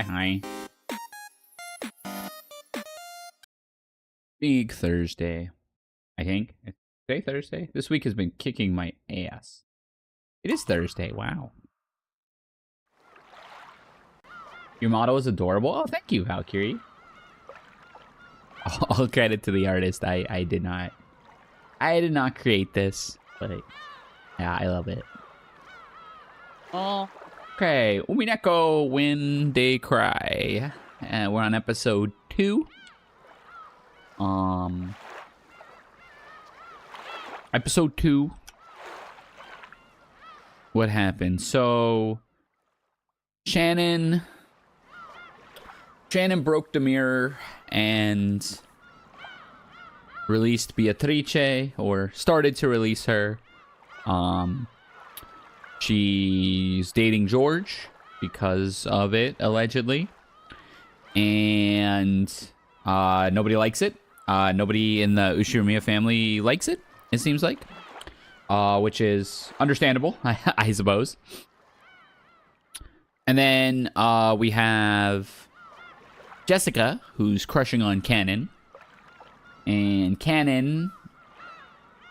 Hi. Big Thursday, I think. Is today Thursday? This week has been kicking my ass. It is Thursday. Wow. Your motto is adorable. Oh, thank you, Valkyrie. All credit to the artist. I did not create this, but yeah, I love it. Oh, okay. Umineko When They Cry. We're on episode 2. Episode 2. What happened? So Shannon broke the mirror and released Beatrice, or started to release her. She's dating George because of it, allegedly. And nobody likes it. Nobody in the Ushirimiya family likes it, it seems like. Which is understandable, I suppose. And then we have Jessica, who's crushing on Cannon. And Cannon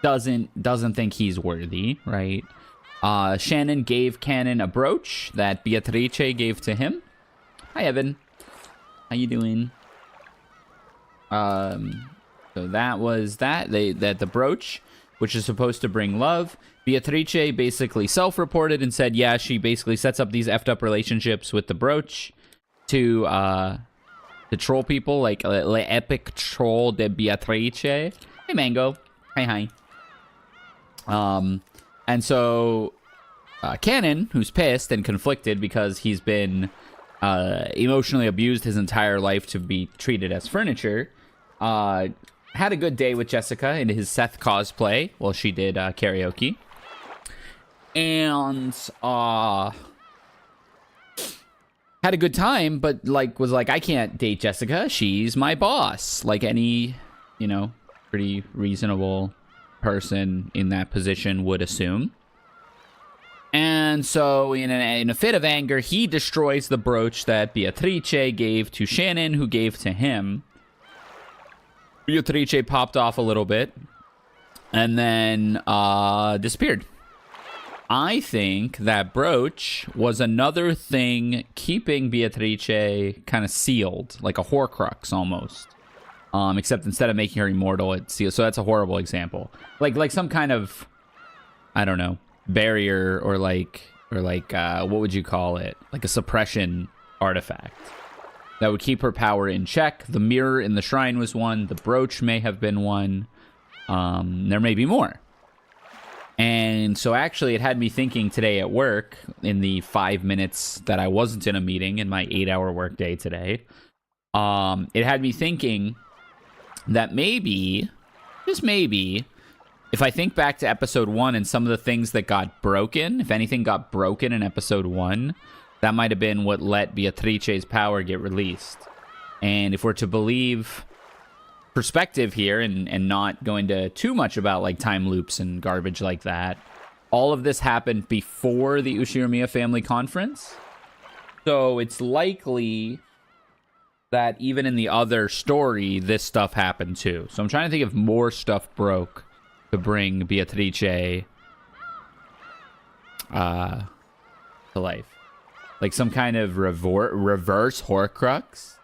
doesn't think he's worthy, right? Shannon gave Cannon a brooch that Beatrice gave to him. Hi, Evan. How you doing? So that was that. The brooch, which is supposed to bring love. Beatrice basically self-reported and said, yeah, she basically sets up these effed up relationships with the brooch to troll people, like epic troll de Beatrice. Hey, Mango. Hi. And so Cannon, who's pissed and conflicted because he's been emotionally abused his entire life to be treated as furniture, had a good day with Jessica in his Seth cosplay while she did karaoke. And had a good time, but was like, I can't date Jessica. She's my boss. Like any, pretty reasonable person in that position would assume. And so in a fit of anger, he destroys the brooch that Beatrice gave to Shannon, who gave to him. Beatrice popped off a little bit and then disappeared. I think that brooch was another thing keeping Beatrice kind of sealed, like a Horcrux almost. Except instead of making her immortal, it's sealed. So that's a horrible example. Like some kind of, I don't know, barrier or what would you call it? Like a suppression artifact that would keep her power in check. The mirror in the shrine was one. The brooch may have been one. There may be more. And so actually it had me thinking today at work, in the 5 minutes that I wasn't in a meeting in my 8-hour workday today, it had me thinking that maybe, just maybe, if I think back to episode 1 and some of the things that got broken, if anything got broken in episode 1, that might have been what let Beatrice's power get released. And if we're to believe perspective here and not go into too much about like time loops and garbage like that, all of this happened before the Ushirimiya family conference. So it's likely that even in the other story, this stuff happened too. So I'm trying to think if more stuff broke to bring Beatrice to life. Like some kind of reverse Horcrux.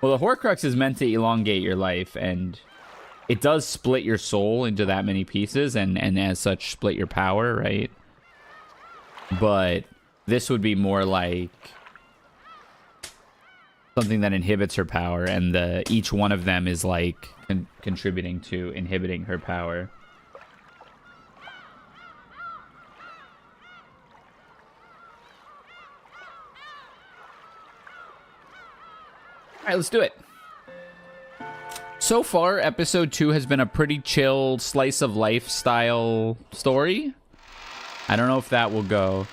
Well, the Horcrux is meant to elongate your life, and it does split your soul into that many pieces, and as such, split your power, right? But this would be more like something that inhibits her power, and each one of them is like contributing to inhibiting her power. All right, let's do it. So far, episode 2 has been a pretty chill slice of life style story. I don't know if that will go.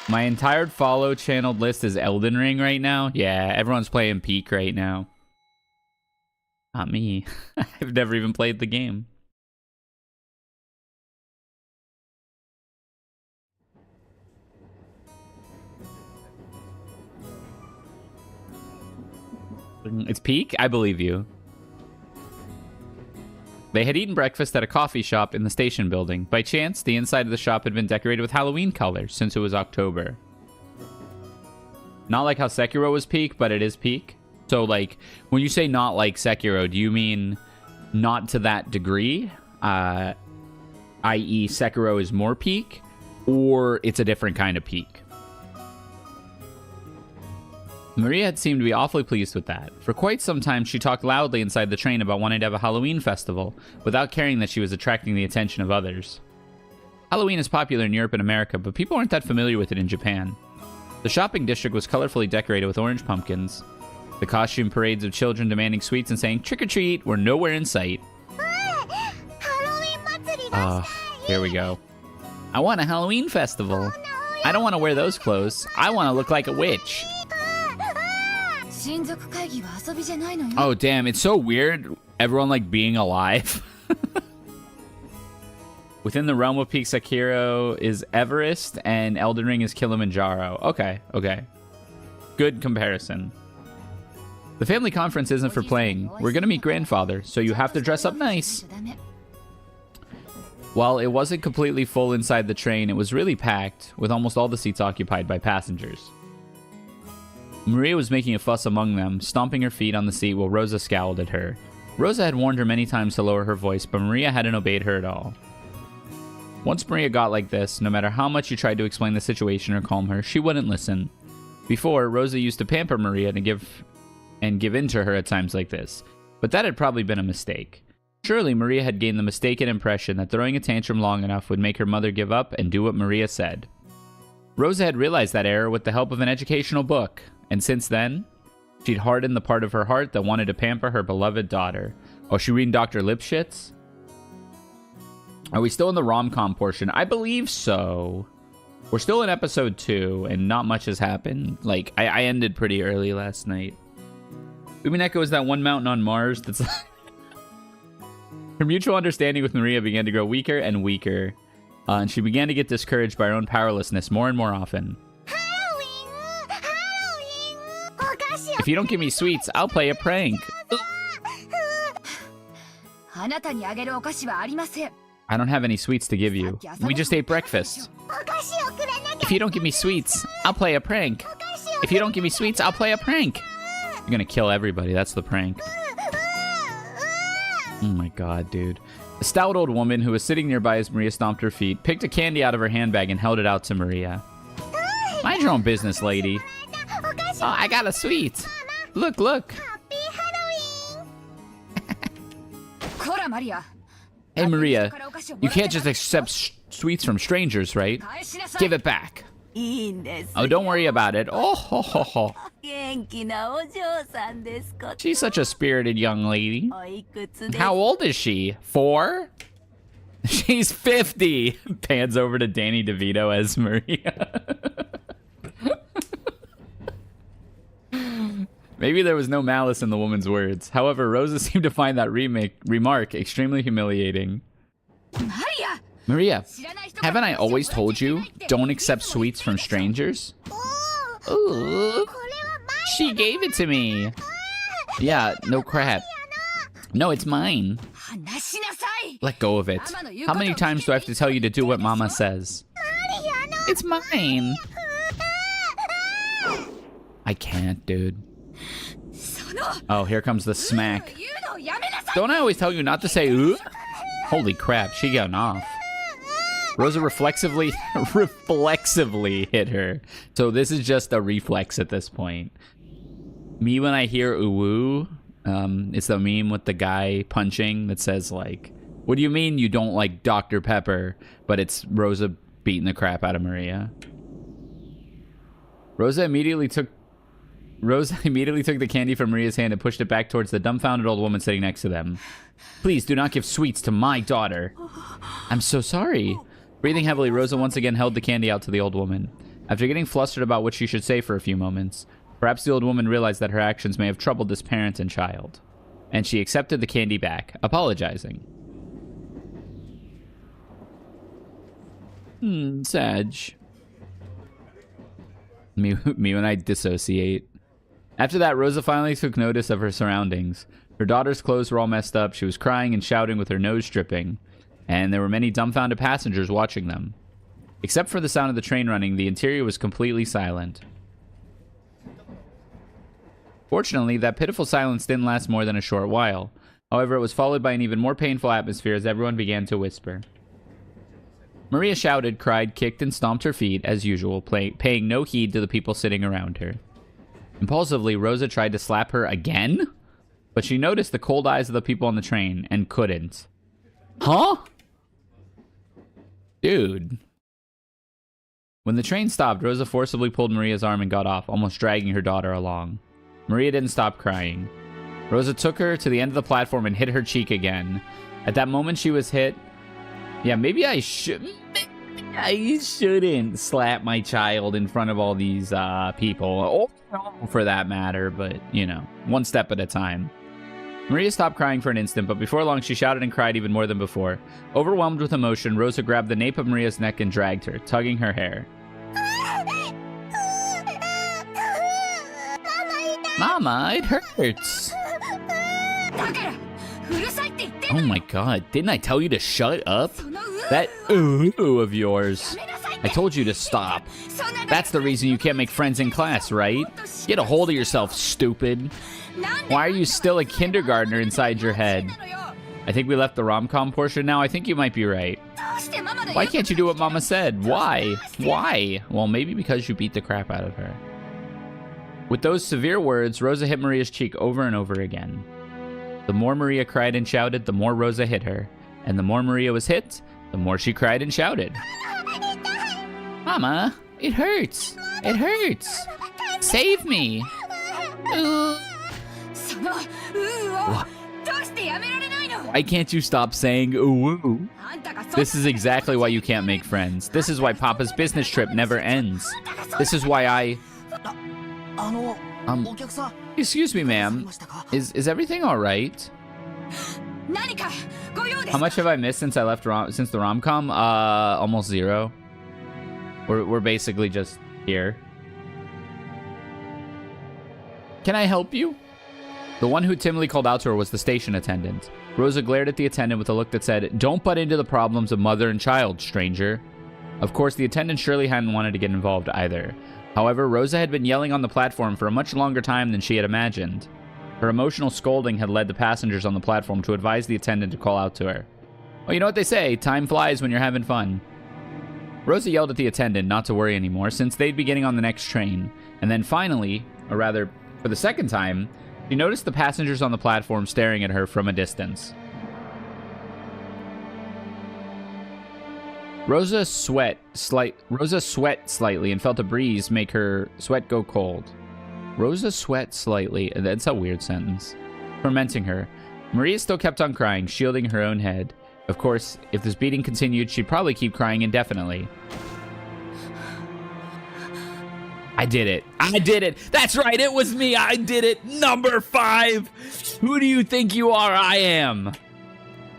My entire follow channeled list is Elden Ring right now. Yeah, everyone's playing Peak right now. Not me. I've never even played the game. It's peak? I believe you. They had eaten breakfast at a coffee shop in the station building. By chance, the inside of the shop had been decorated with Halloween colors since it was October. Not like how Sekiro was peak, but it is peak. So, like, when you say not like Sekiro, do you mean not to that degree? I.e. Sekiro is more peak? Or it's a different kind of peak? Maria had seemed to be awfully pleased with that. For quite some time, she talked loudly inside the train about wanting to have a Halloween festival, without caring that she was attracting the attention of others. Halloween is popular in Europe and America, but people aren't that familiar with it in Japan. The shopping district was colorfully decorated with orange pumpkins. The costume parades of children demanding sweets and saying trick-or-treat were nowhere in sight. Here we go. I want a Halloween festival. I don't want to wear those clothes. I want to look like a witch. Oh, damn. It's so weird. Everyone, like, being alive. Within the realm of Peak, Sekiro is Everest, and Elden Ring is Kilimanjaro. Okay, okay. Good comparison. The family conference isn't for playing. We're going to meet grandfather, so you have to dress up nice. While it wasn't completely full inside the train, it was really packed, with almost all the seats occupied by passengers. Maria was making a fuss among them, stomping her feet on the seat while Rosa scowled at her. Rosa had warned her many times to lower her voice, but Maria hadn't obeyed her at all. Once Maria got like this, no matter how much you tried to explain the situation or calm her, she wouldn't listen. Before, Rosa used to pamper Maria and give in to her at times like this, but that had probably been a mistake. Surely Maria had gained the mistaken impression that throwing a tantrum long enough would make her mother give up and do what Maria said. Rosa had realized that error with the help of an educational book, and since then, she'd hardened the part of her heart that wanted to pamper her beloved daughter. Oh, she reading Dr. Lipschitz? Are we still in the rom-com portion? I believe so. We're still in episode 2, and not much has happened. Like, I ended pretty early last night. Umineko is that one mountain on Mars that's... Her mutual understanding with Maria began to grow weaker and weaker, and she began to get discouraged by her own powerlessness more and more often. If you don't give me sweets, I'll play a prank. I don't have any sweets to give you. We just ate breakfast. If you don't give me sweets, I'll play a prank. If you don't give me sweets, I'll play a prank. You're gonna kill everybody. That's the prank. Oh my god, dude. A stout old woman who was sitting nearby as Maria stomped her feet picked a candy out of her handbag and held it out to Maria. Mind your own business, lady. Oh, I got a sweet. Look, look. Hey, Maria. You can't just accept sweets from strangers, right? Give it back. Oh, don't worry about it. Oh, ho, ho, ho. She's such a spirited young lady. How old is she? 4? She's 50. Pans over to Danny DeVito as Maria. Maybe there was no malice in the woman's words. However, Rosa seemed to find that remark extremely humiliating. Maria, haven't I always told you, don't accept sweets from strangers? Ooh, she gave it to me. Yeah, no crap. No, it's mine. Let go of it. How many times do I have to tell you to do what Mama says? It's mine. I can't, dude. Oh, here comes the smack. Don't I always tell you not to say ooh? Holy crap, she got off. Rosa reflexively hit her. So this is just a reflex at this point. Me when I hear ooh, it's the meme with the guy punching that says like, what do you mean you don't like Dr. Pepper? But it's Rosa beating the crap out of Maria. Rosa immediately took the candy from Maria's hand and pushed it back towards the dumbfounded old woman sitting next to them. Please do not give sweets to my daughter. I'm so sorry. Breathing heavily, Rosa once again held the candy out to the old woman. After getting flustered about what she should say for a few moments, perhaps the old woman realized that her actions may have troubled this parent and child, and she accepted the candy back, apologizing. Sag. Me when I dissociate. After that, Rosa finally took notice of her surroundings. Her daughter's clothes were all messed up. She was crying and shouting with her nose dripping. And there were many dumbfounded passengers watching them. Except for the sound of the train running, the interior was completely silent. Fortunately, that pitiful silence didn't last more than a short while. However, it was followed by an even more painful atmosphere as everyone began to whisper. Maria shouted, cried, kicked, and stomped her feet, as usual, paying no heed to the people sitting around her. Impulsively, Rosa tried to slap her again, but she noticed the cold eyes of the people on the train and couldn't. Huh? Dude. When the train stopped, Rosa forcibly pulled Maria's arm and got off, almost dragging her daughter along. Maria didn't stop crying. Rosa took her to the end of the platform and hit her cheek again. At that moment, she was hit. Yeah, maybe I shouldn't slap my child in front of all these people. Or for that matter, but, you know, one step at a time. Maria stopped crying for an instant, but before long, she shouted and cried even more than before. Overwhelmed with emotion, Rosa grabbed the nape of Maria's neck and dragged her, tugging her hair. Mama, it hurts. Oh my god, didn't I tell you to shut up? That ooh of yours. I told you to stop. That's the reason you can't make friends in class, right? Get a hold of yourself, stupid. Why are you still a kindergartner inside your head? I think we left the rom-com portion now. I think you might be right. Why can't you do what Mama said? Why? Why? Well, maybe because you beat the crap out of her. With those severe words, Rosa hit Maria's cheek over and over again. The more Maria cried and shouted, the more Rosa hit her. And the more Maria was hit, the more she cried and shouted. Mama, it hurts. It hurts. Save me. Why can't you stop saying ooh? This is exactly why you can't make friends. This is why Papa's business trip never ends. This is why I... excuse me, ma'am. Is everything all right? How much have I missed since I left since the rom-com? Almost zero. We're basically just here. Can I help you? The one who timidly called out to her was the station attendant. Rosa glared at the attendant with a look that said, "Don't butt into the problems of mother and child, stranger." Of course, the attendant surely hadn't wanted to get involved either. However, Rosa had been yelling on the platform for a much longer time than she had imagined. Her emotional scolding had led the passengers on the platform to advise the attendant to call out to her. Well, you know what they say, time flies when you're having fun. Rosa yelled at the attendant not to worry anymore, since they'd be getting on the next train. And then finally, or rather, for the second time, she noticed the passengers on the platform staring at her from a distance. Rosa sweat slightly and felt a breeze make her sweat go cold. Rosa sweat slightly. That's a weird sentence. Tormenting her. Maria still kept on crying, shielding her own head. Of course, if this beating continued, she'd probably keep crying indefinitely. I did it. I did it. That's right. It was me. I did it. Number 5. Who do you think you are? I am.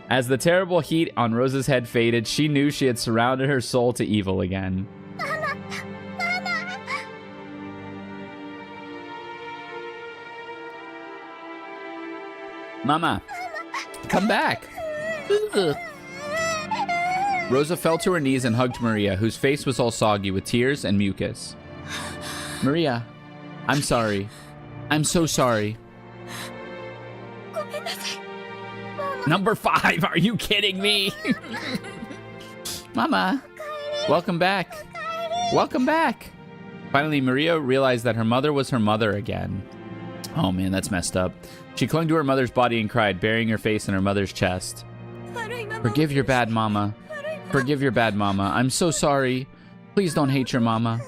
As the terrible heat on Rosa's head faded, she knew she had surrounded her soul to evil again. Mama, come back. Rosa fell to her knees and hugged Maria, whose face was all soggy with tears and mucus. Maria, I'm sorry. I'm so sorry. Number 5, are you kidding me? Mama, welcome back. Welcome back. Finally, Maria realized that her mother was her mother again. Oh man, that's messed up. She clung to her mother's body and cried, burying her face in her mother's chest. Forgive your bad mama. Forgive your bad mama. I'm so sorry. Please don't hate your mama.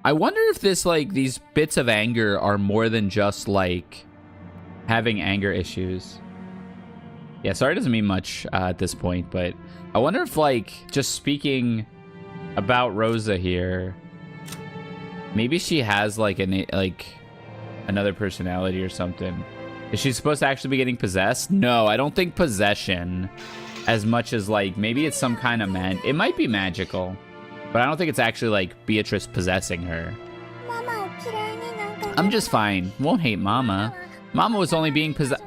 I wonder if this, like, these bits of anger are more than just, like, having anger issues. Yeah, sorry doesn't mean much at this point, but I wonder if, like, just speaking about Rosa here, maybe she has, like, another personality or something. Is she supposed to actually be getting possessed? No, I don't think possession as much as, like, maybe it's some kind of it might be magical, but I don't think it's actually, like, Beatrice possessing her. I'm just fine. Won't hate Mama. Mama was only being possessed.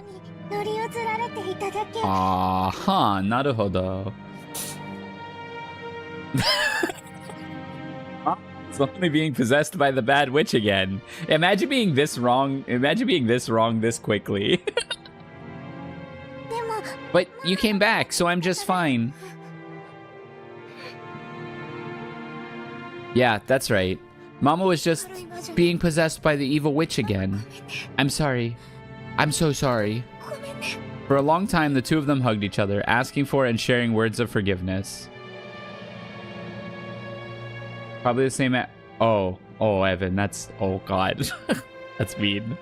Aha, naruhodo. It's only being possessed by the bad witch again. Imagine being this wrong. Imagine being this wrong this quickly. But you came back, so I'm just fine. Yeah, that's right. Mama was just being possessed by the evil witch again. I'm sorry. I'm so sorry. For a long time, the two of them hugged each other, asking for and sharing words of forgiveness. Probably the same oh, Evan, that's... Oh, God. That's mean.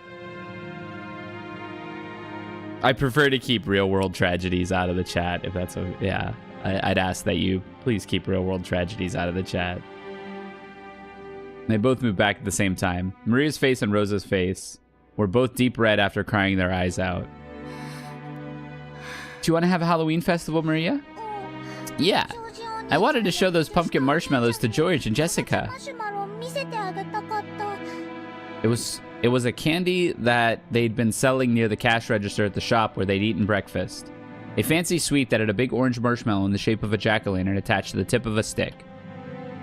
I prefer to keep real-world tragedies out of the chat, if that's... Yeah, I'd ask that you please keep real-world tragedies out of the chat. They both moved back at the same time. Maria's face and Rosa's face were both deep red after crying their eyes out. Do you want to have a Halloween festival, Maria? Yeah. I wanted to show those pumpkin marshmallows to George and Jessica. It was a candy that they'd been selling near the cash register at the shop where they'd eaten breakfast. A fancy sweet that had a big orange marshmallow in the shape of a jack-o'-lantern attached to the tip of a stick.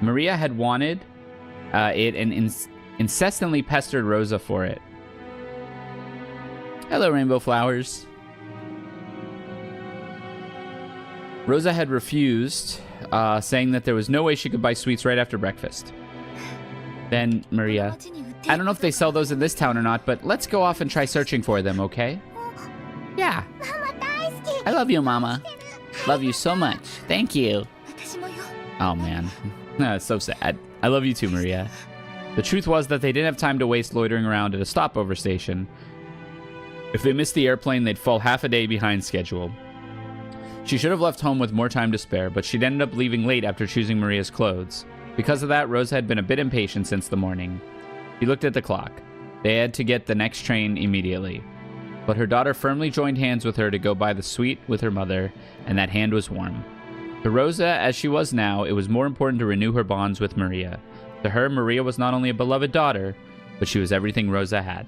Maria had wanted it and incessantly pestered Rosa for it. Hello, Rainbow Flowers. Rosa had refused, saying that there was no way she could buy sweets right after breakfast. Then Maria, I don't know if they sell those in this town or not, but let's go off and try searching for them, okay? Yeah. I love you, Mama. Love you so much. Thank you. Oh, man. It's so sad. I love you too, Maria. The truth was that they didn't have time to waste loitering around at a stopover station. If they missed the airplane, they'd fall half a day behind schedule. She should have left home with more time to spare, but she'd ended up leaving late after choosing Maria's clothes. Because of that, Rosa had been a bit impatient since the morning. She looked at the clock. They had to get the next train immediately. But her daughter firmly joined hands with her to go buy the sweet with her mother, and that hand was warm. To Rosa, as she was now, it was more important to renew her bonds with Maria. To her, Maria was not only a beloved daughter, but she was everything Rosa had.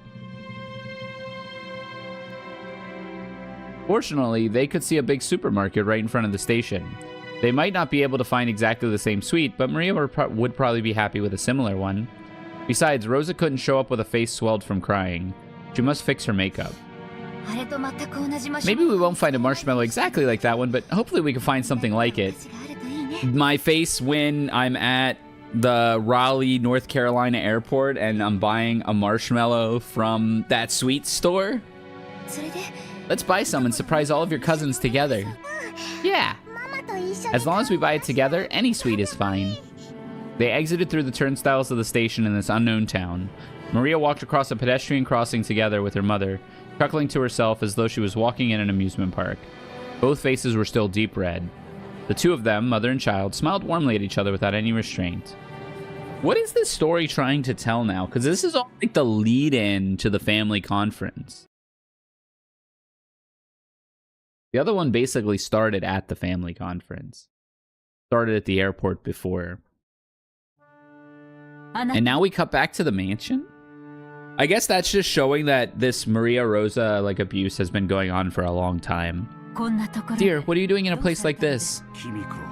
Fortunately, they could see a big supermarket right in front of the station. They might not be able to find exactly the same sweet, but Maria would probably be happy with a similar one. Besides, Rosa couldn't show up with a face swelled from crying. She must fix her makeup. Maybe we won't find a marshmallow exactly like that one, but hopefully we can find something like it. My face when I'm at the Raleigh, North Carolina airport and I'm buying a marshmallow from that sweet store. Let's buy some and surprise all of your cousins together. Yeah. As long as we buy it together, any sweet is fine. They exited through the turnstiles of the station in this unknown town. Maria walked across a pedestrian crossing together with her mother, chuckling to herself as though she was walking in an amusement park. Both faces were still deep red. The two of them, mother and child, smiled warmly at each other without any restraint. What is this story trying to tell now? Because this is all like the lead-in to the family conference. The other one basically started at the family conference. Started at the airport before. And now we cut back to the mansion? I guess that's just showing that this Maria Rosa like abuse has been going on for a long time. Dear, what are you doing in a place like this?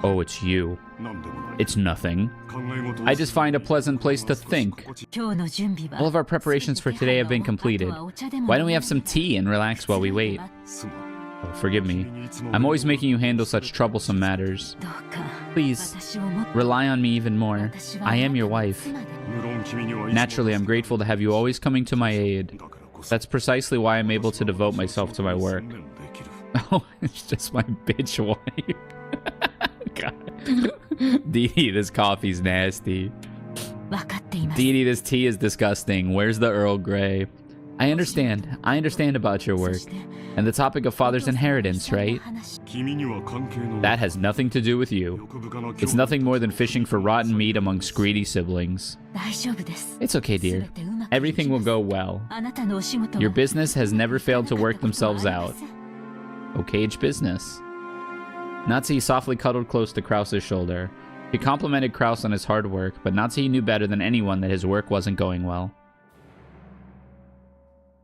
Oh, it's you. It's nothing. I just find a pleasant place to think. All of our preparations for today have been completed. Why don't we have some tea and relax while we wait? Oh, forgive me. I'm always making you handle such troublesome matters. Please, rely on me even more. I am your wife. Naturally, I'm grateful to have you always coming to my aid. That's precisely why I'm able to devote myself to my work. Oh, it's just my bitch wife. God. Dee, this coffee's nasty. Dee, this tea is disgusting. Where's the Earl Grey? I understand about your work. And the topic of father's inheritance, right? That has nothing to do with you. It's nothing more than fishing for rotten meat amongst greedy siblings. It's okay, dear. Everything will go well. Your business has never failed to work themselves out. Okay's business. Natsuki softly cuddled close to Krause's shoulder. He complimented Krause on his hard work, but Natsuki knew better than anyone that his work wasn't going well.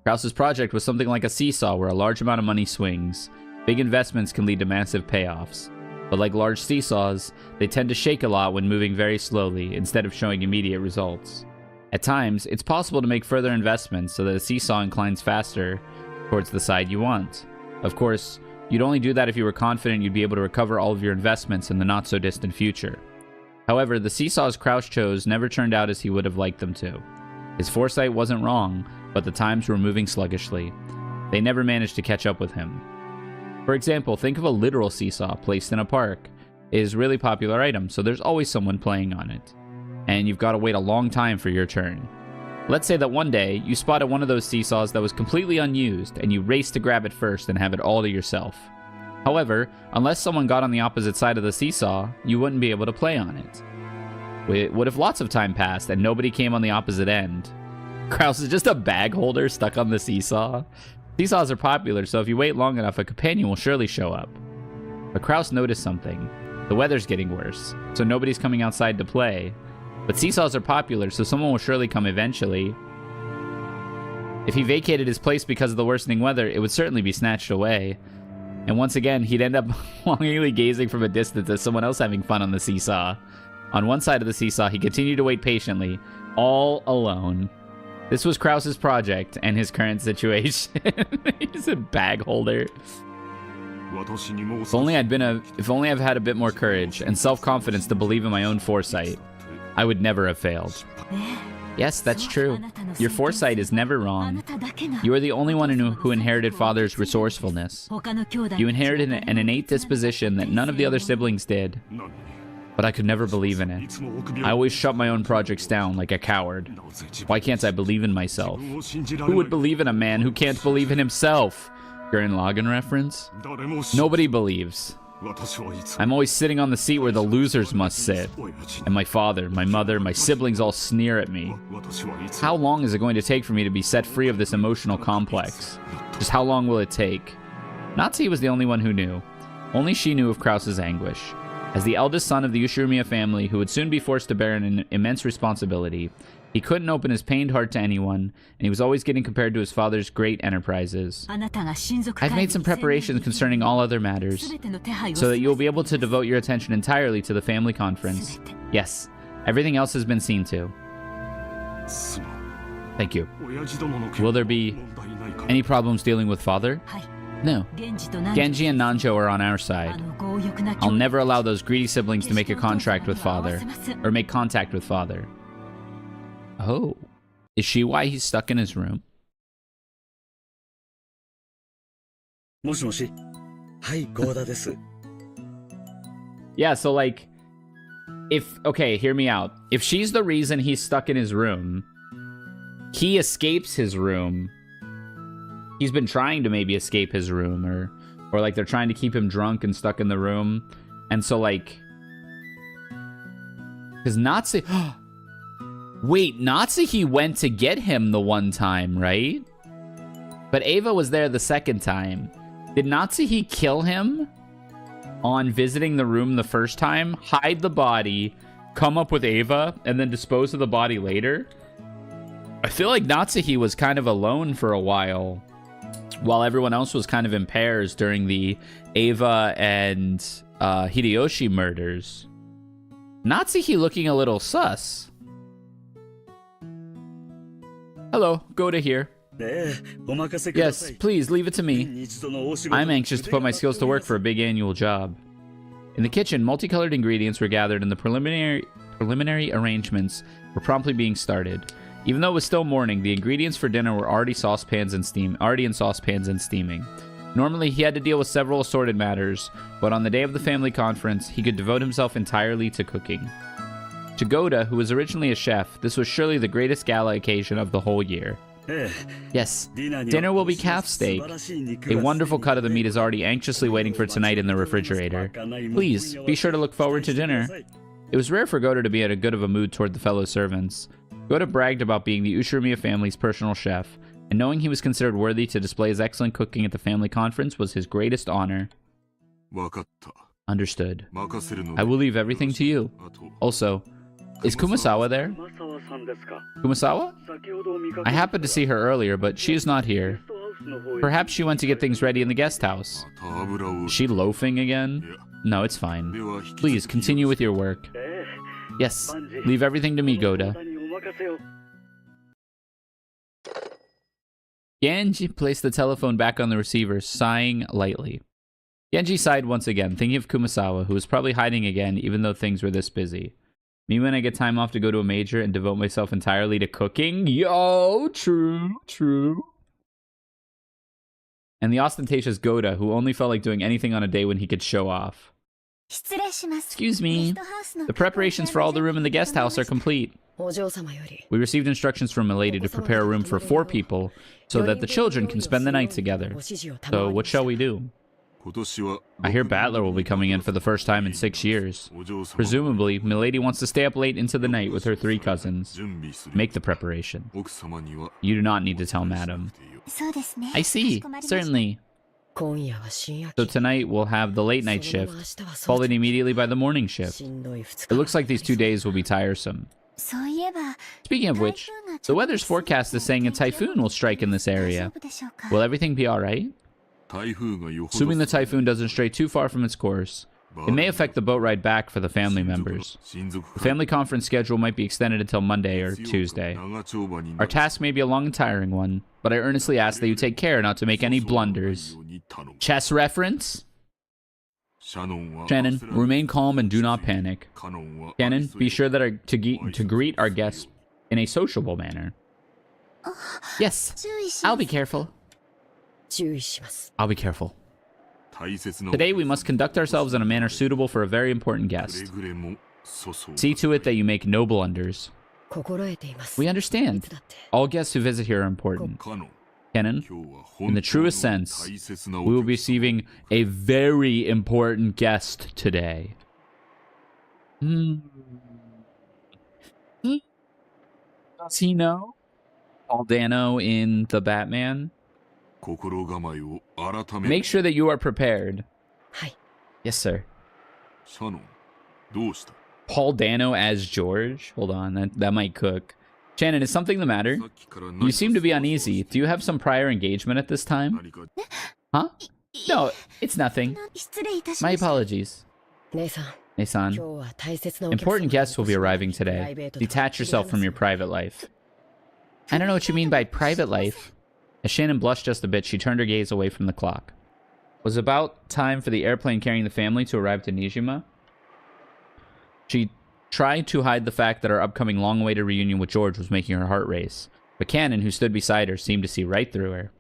Krause's project was something like a seesaw where a large amount of money swings. Big investments can lead to massive payoffs. But like large seesaws, they tend to shake a lot when moving very slowly, instead of showing immediate results. At times, it's possible to make further investments so that the seesaw inclines faster towards the side you want. Of course, you'd only do that if you were confident you'd be able to recover all of your investments in the not-so-distant future. However, the seesaws Krause chose never turned out as he would have liked them to. His foresight wasn't wrong, but the times were moving sluggishly. They never managed to catch up with him. For example, think of a literal seesaw placed in a park. It is a really popular item, so there's always someone playing on it. And you've got to wait a long time for your turn. Let's say that one day, you spotted one of those seesaws that was completely unused, and you raced to grab it first and have it all to yourself. However, unless someone got on the opposite side of the seesaw, you wouldn't be able to play on it. What if lots of time passed and nobody came on the opposite end? Krause is just a bag holder stuck on the seesaw. Seesaws are popular, so if you wait long enough, a companion will surely show up. But Krause noticed something. The weather's getting worse, so nobody's coming outside to play. But seesaws are popular, so someone will surely come eventually. If he vacated his place because of the worsening weather, it would certainly be snatched away. And once again, he'd end up longingly gazing from a distance at someone else having fun on the seesaw. On one side of the seesaw, he continued to wait patiently, all alone. This was Krause's project and his current situation. He's a bag holder. If only I've had a bit more courage and self-confidence to believe in my own foresight, I would never have failed. Yes, that's true. Your foresight is never wrong. You are the only one who inherited father's resourcefulness. You inherited an innate disposition that none of the other siblings did. But I could never believe in it. I always shut my own projects down like a coward. Why can't I believe in myself? Who would believe in a man who can't believe in himself? Gurren Lagann reference? Nobody believes. I'm always sitting on the seat where the losers must sit. And my father, my mother, my siblings all sneer at me. How long is it going to take for me to be set free of this emotional complex? Just how long will it take? Natsuki was the only one who knew. Only she knew of Krause's anguish. As the eldest son of the Ushiromiya family, who would soon be forced to bear an immense responsibility, he couldn't open his pained heart to anyone, and he was always getting compared to his father's great enterprises. I've made some preparations concerning all other matters, so that you will be able to devote your attention entirely to the family conference. Yes, everything else has been seen to. Thank you. Will there be any problems dealing with father? No. Genji and Nanjo are on our side. I'll never allow those greedy siblings to make a contract with father, or make contact with father. Oh. Is she why he's stuck in his room? Yeah, so like, okay, hear me out. If she's the reason he's stuck in his room, he escapes his room. He's been trying to maybe escape his room, or like they're trying to keep him drunk and stuck in the room. And so like, because Natsuki, wait, Natsuki went to get him the one time, right? But Eva was there the second time. Did Natsuki kill him on visiting the room the first time, hide the body, come up with Eva, and then dispose of the body later? I feel like Natsuki was kind of alone for a while everyone else was kind of in pairs during the Eva and Hideyoshi murders. Natsuki looking a little sus. Hello, go to here. Yes, please, leave it to me. I'm anxious to put my skills to work for a big annual job. In the kitchen, multicolored ingredients were gathered and the preliminary arrangements were promptly being started. Even though it was still morning, the ingredients for dinner were already in saucepans and steaming. Normally, he had to deal with several assorted matters, but on the day of the family conference, he could devote himself entirely to cooking. To Goda, who was originally a chef, this was surely the greatest gala occasion of the whole year. Yes, dinner will be calf steak. A wonderful cut of the meat is already anxiously waiting for tonight in the refrigerator. Please, be sure to look forward to dinner. It was rare for Goda to be in a good of a mood toward the fellow servants. Goda bragged about being the Ushiromiya family's personal chef, and knowing he was considered worthy to display his excellent cooking at the family conference was his greatest honor. Understood. I will leave everything to you. Also, Is Kumasawa there? Kumasawa? I happened to see her earlier, but she is not here. Perhaps she went to get things ready in the guest house. Is she loafing again? No, it's fine. Please, continue with your work. Yes, leave everything to me, Goda. Genji placed the telephone back on the receiver, sighing lightly. Genji sighed once again, thinking of Kumasawa, who was probably hiding again, even though things were this busy. Me when I get time off to go to a major and devote myself entirely to cooking? Yo, true. And the ostentatious Goda, who only felt like doing anything on a day when he could show off. Excuse me. The preparations for all the room in the guest house are complete. We received instructions from Milady to prepare a room for 4 people so that the children can spend the night together. So what shall we do? I hear Battler will be coming in for the first time in 6 years. Presumably, Milady wants to stay up late into the night with her 3 cousins. Make the preparation. You do not need to tell Madam. I see. Certainly. So tonight we'll have the late night shift, followed immediately by the morning shift. It looks like these 2 days will be tiresome. Speaking of which, the weather's forecast is saying a typhoon will strike in this area. Will everything be alright? Assuming the typhoon doesn't stray too far from its course, it may affect the boat ride back for the family members. The family conference schedule might be extended until Monday or Tuesday. Our task may be a long and tiring one, but I earnestly ask that you take care not to make any blunders. Chess reference? Shannon, remain calm and do not panic. Shannon, be sure that to greet our guests in a sociable manner. Yes, I'll be careful. I'll be careful. Today we must conduct ourselves in a manner suitable for a very important guest. See to it that you make no blunders. We understand. All guests who visit here are important. Kennen, in the truest sense, we will be receiving a very important guest today. Does he know? Paul Dano in The Batman? Make sure that you are prepared. Yes, sir. Paul Dano as George? Hold on, that might cook. Shannon, is something the matter? You seem to be uneasy. Do you have some prior engagement at this time? Huh? No, it's nothing. My apologies. Nei-san, important guests will be arriving today. Detach yourself from your private life. I don't know what you mean by private life. As Shannon blushed just a bit, she turned her gaze away from the clock. Was it about time for the airplane carrying the family to arrive to Nijima? She tried to hide the fact that her upcoming long-awaited reunion with George was making her heart race, but Cannon, who stood beside her, seemed to see right through her.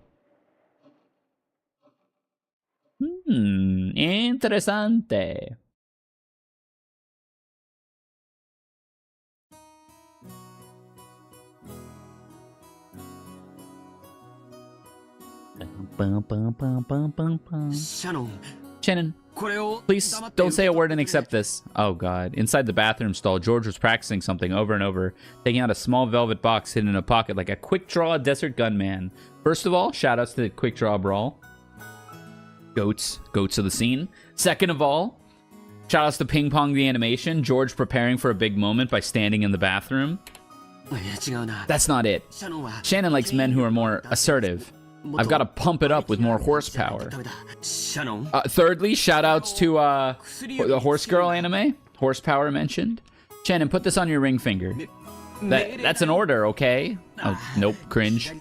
Interessante. Shannon, please don't say a word and accept this. Oh god. Inside the bathroom stall, George was practicing something over and over, taking out a small velvet box hidden in a pocket like a quick draw desert gunman. First of all, shoutouts to the quick draw brawl. Goats of the scene. Second of all, shoutouts to Ping Pong the animation, George preparing for a big moment by standing in the bathroom. That's not it. Shannon likes men who are more assertive. I've got to pump it up with more horsepower. Thirdly, shoutouts to the Horse Girl anime. Horsepower mentioned. Shannon, put this on your ring finger. That's an order, okay? Oh, nope, cringe.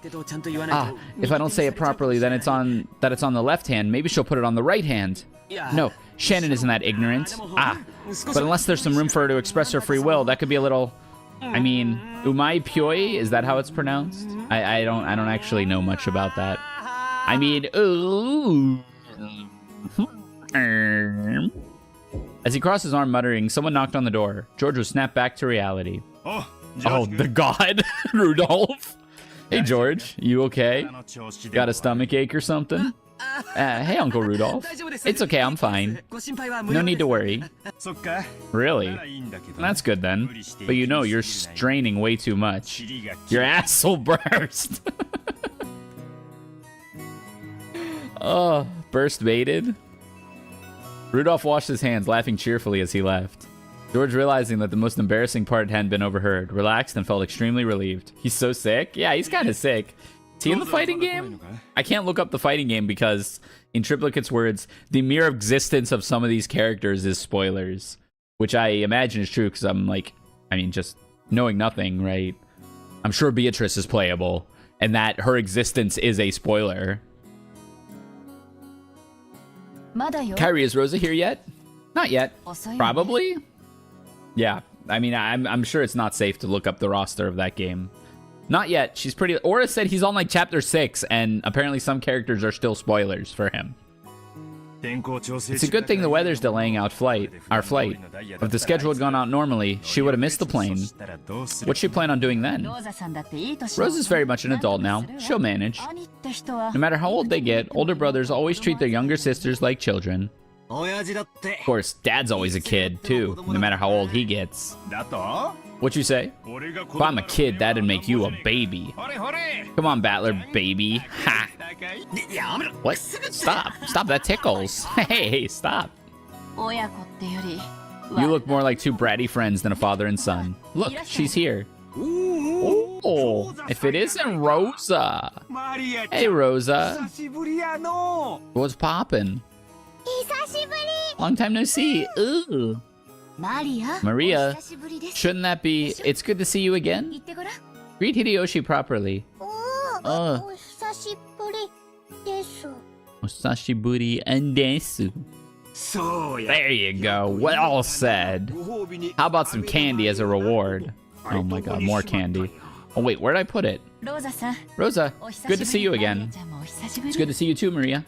If I don't say it properly, then it's on the left hand. Maybe she'll put it on the right hand. No, Shannon isn't that ignorant. But unless there's some room for her to express her free will, that could be a little... I mean, umai pyoi, is that how it's pronounced? I don't actually know much about that. I mean, ooh. As he crossed his arm muttering, someone knocked on the door. George was snapped back to reality. Oh, the god, Rudolph. Hey, George, you okay? Got a stomach ache or something? Hey, Uncle Rudolph. It's okay, I'm fine. No need to worry. Really? That's good then. But you know, you're straining way too much. Your ass will burst. Oh, burst baited? Rudolph washed his hands, laughing cheerfully as he left. George, realizing that the most embarrassing part hadn't been overheard, relaxed and felt extremely relieved. He's so sick? Yeah, he's kind of sick. Is he in the fighting game? I can't look up the fighting game because, in Triplicate's words, the mere existence of some of these characters is spoilers. Which I imagine is true because I'm like, I mean, just knowing nothing, right? I'm sure Beatrice is playable, and that her existence is a spoiler. Kyrie, is Rosa here yet? Not yet. Probably? Yeah, I mean, I'm sure it's not safe to look up the roster of that game. Not yet. She's pretty... Aura said he's on like chapter 6, and apparently some characters are still spoilers for him. It's a good thing the weather's delaying our flight. If the schedule had gone out normally, she would have missed the plane. What'd she plan on doing then? Rosa's very much an adult now. She'll manage. No matter how old they get, older brothers always treat their younger sisters like children. Of course, Dad's always a kid, too, no matter how old he gets. What you say? If I'm a kid, that'd make you a baby. Come on, Battler, baby. Ha! What? Stop. Stop, that tickles. Hey, stop. You look more like two bratty friends than a father and son. Look, she's here. Oh, if it isn't Rosa. Hey, Rosa. What's poppin'? Long time no see. Ooh. Maria, shouldn't that be, it's good to see you again? Greet Hideyoshi properly. Osashiburi and desu. There you go. Well said. How about some candy as a reward? Oh my god, more candy. Oh wait, where'd I put it? Rosa, good to see you again. It's good to see you too, Maria.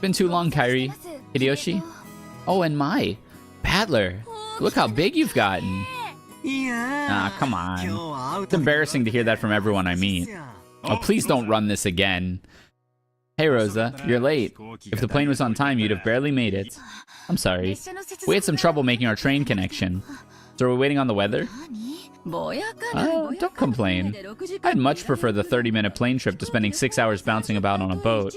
Been too long, Kyrie. Hideyoshi? Oh, and Mai. Battler, look how big you've gotten. Ah, come on. It's embarrassing to hear that from everyone I meet. Oh, please don't run this again. Hey, Rosa, you're late. If the plane was on time, you'd have barely made it. I'm sorry. We had some trouble making our train connection. So we're waiting on the weather? Oh, don't complain. I'd much prefer the 30-minute plane trip to spending 6 hours bouncing about on a boat.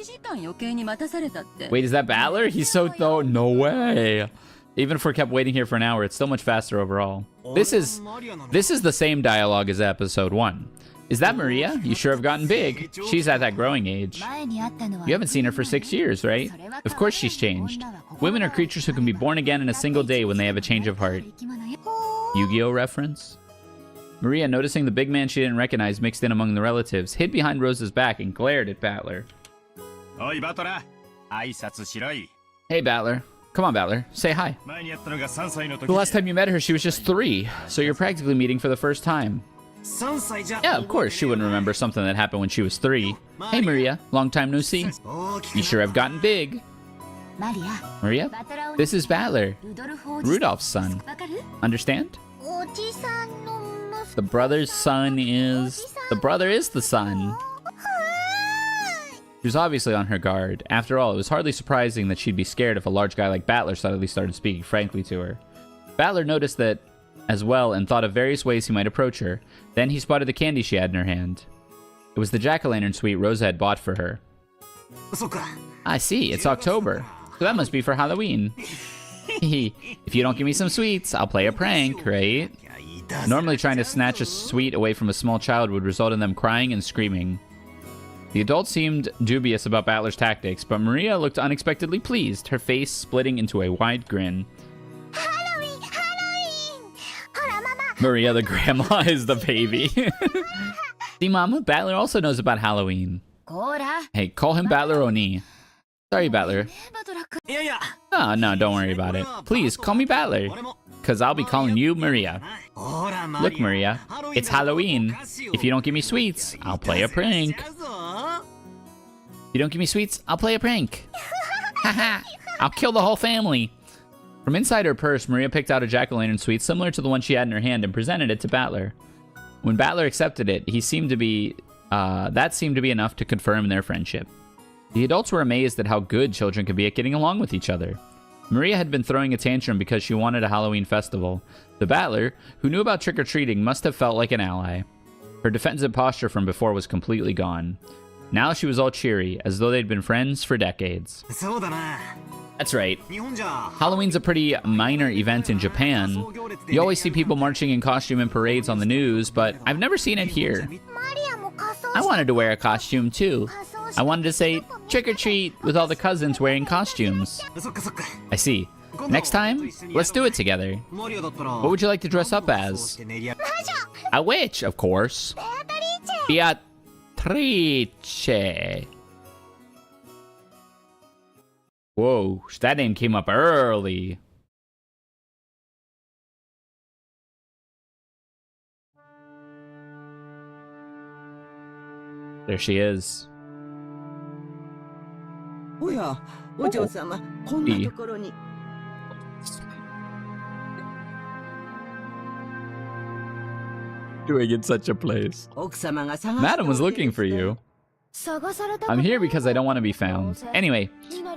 Wait, is that Battler? He's so... Oh, no way. Even if we're kept waiting here for an hour, it's still much faster overall. This is the same dialogue as episode 1. Is that Maria? You sure have gotten big. She's at that growing age. You haven't seen her for 6 years, right? Of course she's changed. Women are creatures who can be born again in a single day when they have a change of heart. Yu-Gi-Oh reference? Maria, noticing the big man she didn't recognize mixed in among the relatives, hid behind Rosa's back and glared at Battler. Hey, Battler. Come on, Battler. Say hi. The last time you met her, she was just 3, so you're practically meeting for the first time. Yeah, of course, she wouldn't remember something that happened when she was 3. Hey, Maria. Long time no see. You sure have gotten big. Maria? This is Battler, Rudolph's son. Understand? The brother's son is... The brother is the son. She was obviously on her guard. After all, it was hardly surprising that she'd be scared if a large guy like Battler suddenly started speaking frankly to her. Battler noticed that as well and thought of various ways he might approach her. Then he spotted the candy she had in her hand. It was the jack-o'-lantern sweet Rosa had bought for her. I see, it's October. So that must be for Halloween. If you don't give me some sweets, I'll play a prank, right? Normally trying to snatch a sweet away from a small child would result in them crying and screaming. The adults seemed dubious about Battler's tactics, but Maria looked unexpectedly pleased, her face splitting into a wide grin. Halloween! Halloween! Maria the grandma is the baby. See, Mama, Battler also knows about Halloween. Hey, call him Battler Oni. Sorry, Battler. Oh, no, don't worry about it. Please, call me Battler. Because I'll be calling you Maria. Look, Maria, it's Halloween. If you don't give me sweets, I'll play a prank. If you don't give me sweets, I'll play a prank. Haha, I'll kill the whole family. From inside her purse, Maria picked out a jack-o'-lantern sweet similar to the one she had in her hand and presented it to Battler. When Battler accepted it, that seemed to be enough to confirm their friendship. The adults were amazed at how good children could be at getting along with each other. Maria had been throwing a tantrum because she wanted a Halloween festival. The Battler, who knew about trick-or-treating, must have felt like an ally. Her defensive posture from before was completely gone. Now she was all cheery, as though they'd been friends for decades. That's right. Halloween's a pretty minor event in Japan. You always see people marching in costume in parades on the news, but I've never seen it here. I wanted to wear a costume too. I wanted to say trick or treat with all the cousins wearing costumes. I see. Next time, let's do it together. What would you like to dress up as? A witch, of course. Beatrice. Whoa, that name came up early. There she is. Doing in such a place. Madam was looking for you. I'm here because I don't want to be found. Anyway,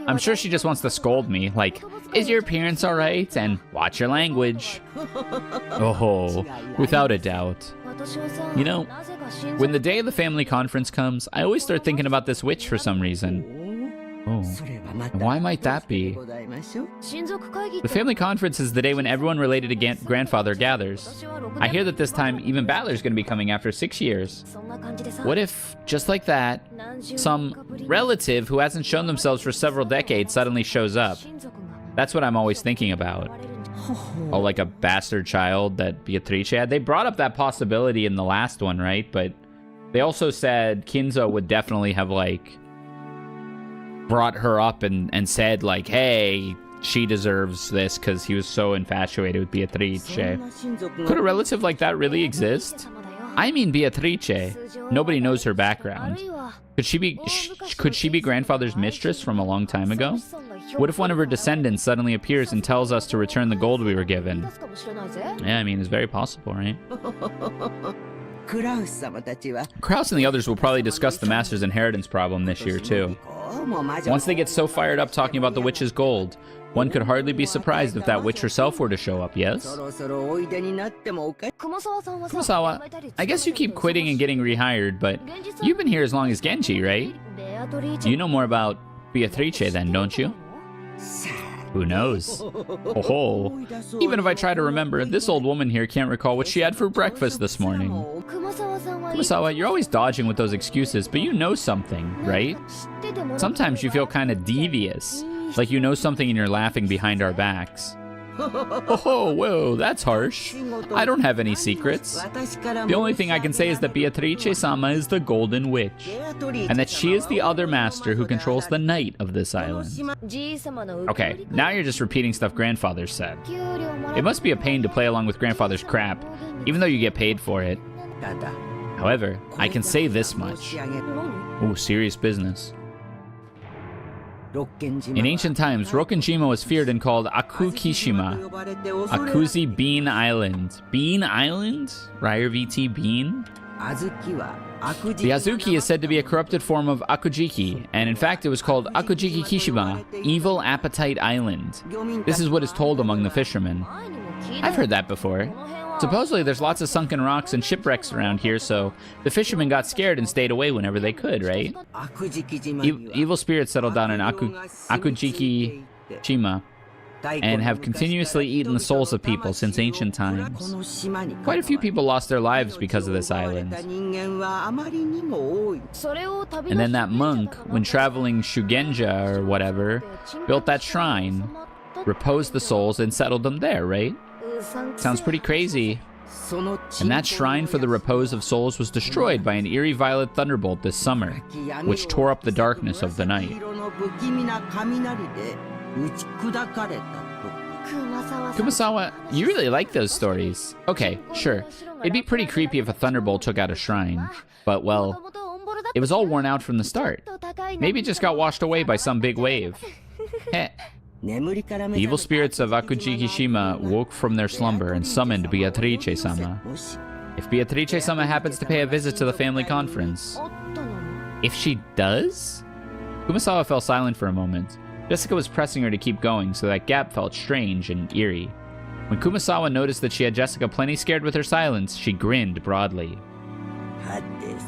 I'm sure she just wants to scold me, like, is your appearance alright? And watch your language. Oh, without a doubt. You know, when the day of the family conference comes, I always start thinking about this witch for some reason. Oh, why might that be? The family conference is the day when everyone related to grandfather gathers. I hear that this time even Balor's going to be coming after 6 years. What if, just like that, some relative who hasn't shown themselves for several decades suddenly shows up? That's what I'm always thinking about. Oh, like a bastard child that Beatrice had. They brought up that possibility in the last one, right? But they also said Kinzo would definitely have, like, brought her up and said, like, hey, she deserves this because he was so infatuated with Beatrice. Could a relative like that really exist? I mean Beatrice. Nobody knows her background. Could she be grandfather's mistress from a long time ago? What if one of her descendants suddenly appears and tells us to return the gold we were given? Yeah, I mean, it's very possible, right? Kraus and the others will probably discuss the Master's inheritance problem this year, too. Once they get so fired up talking about the witch's gold, one could hardly be surprised if that witch herself were to show up, yes? Kumasawa, I guess you keep quitting and getting rehired, but you've been here as long as Genji, right? You know more about Beatrice then, don't you? Who knows? Oh, even if I try to remember, this old woman here can't recall what she had for breakfast this morning. Kumasawa, you're always dodging with those excuses, but you know something, right? Sometimes you feel kind of devious, like you know something and you're laughing behind our backs. Oh, whoa, that's harsh. I don't have any secrets. The only thing I can say is that Beatrice-sama is the Golden Witch, and that she is the other master who controls the night of this island. Okay, now you're just repeating stuff grandfather said. It must be a pain to play along with grandfather's crap, even though you get paid for it. However, I can say this much. Ooh, serious business. In ancient times, Rokkenjima was feared and called Akukishima, Akuzi Bean Island. Bean Island? Ryer VT Bean? The Azuki is said to be a corrupted form of Akujiki, and in fact it was called Akujiki Kishima, Evil Appetite Island. This is what is told among the fishermen. I've heard that before. Supposedly there's lots of sunken rocks and shipwrecks around here, so the fishermen got scared and stayed away whenever they could, right? Evil spirits settled down in Akujiki Shima and have continuously eaten the souls of people since ancient times. Quite a few people lost their lives because of this island. And then that monk, when traveling Shugenja or whatever, built that shrine, reposed the souls and settled them there, right? Sounds pretty crazy. And that shrine for the repose of souls was destroyed by an eerie violet thunderbolt this summer, which tore up the darkness of the night. Kumasawa, you really like those stories. Okay, sure. It'd be pretty creepy if a thunderbolt took out a shrine. But, well, it was all worn out from the start. Maybe it just got washed away by some big wave. Heh. The evil spirits of Akujiki-shima woke from their slumber and summoned Beatrice-sama. If Beatrice-sama happens to pay a visit to the family conference... If she does? Kumasawa fell silent for a moment. Jessica was pressing her to keep going, so that gap felt strange and eerie. When Kumasawa noticed that she had Jessica plenty scared with her silence, she grinned broadly.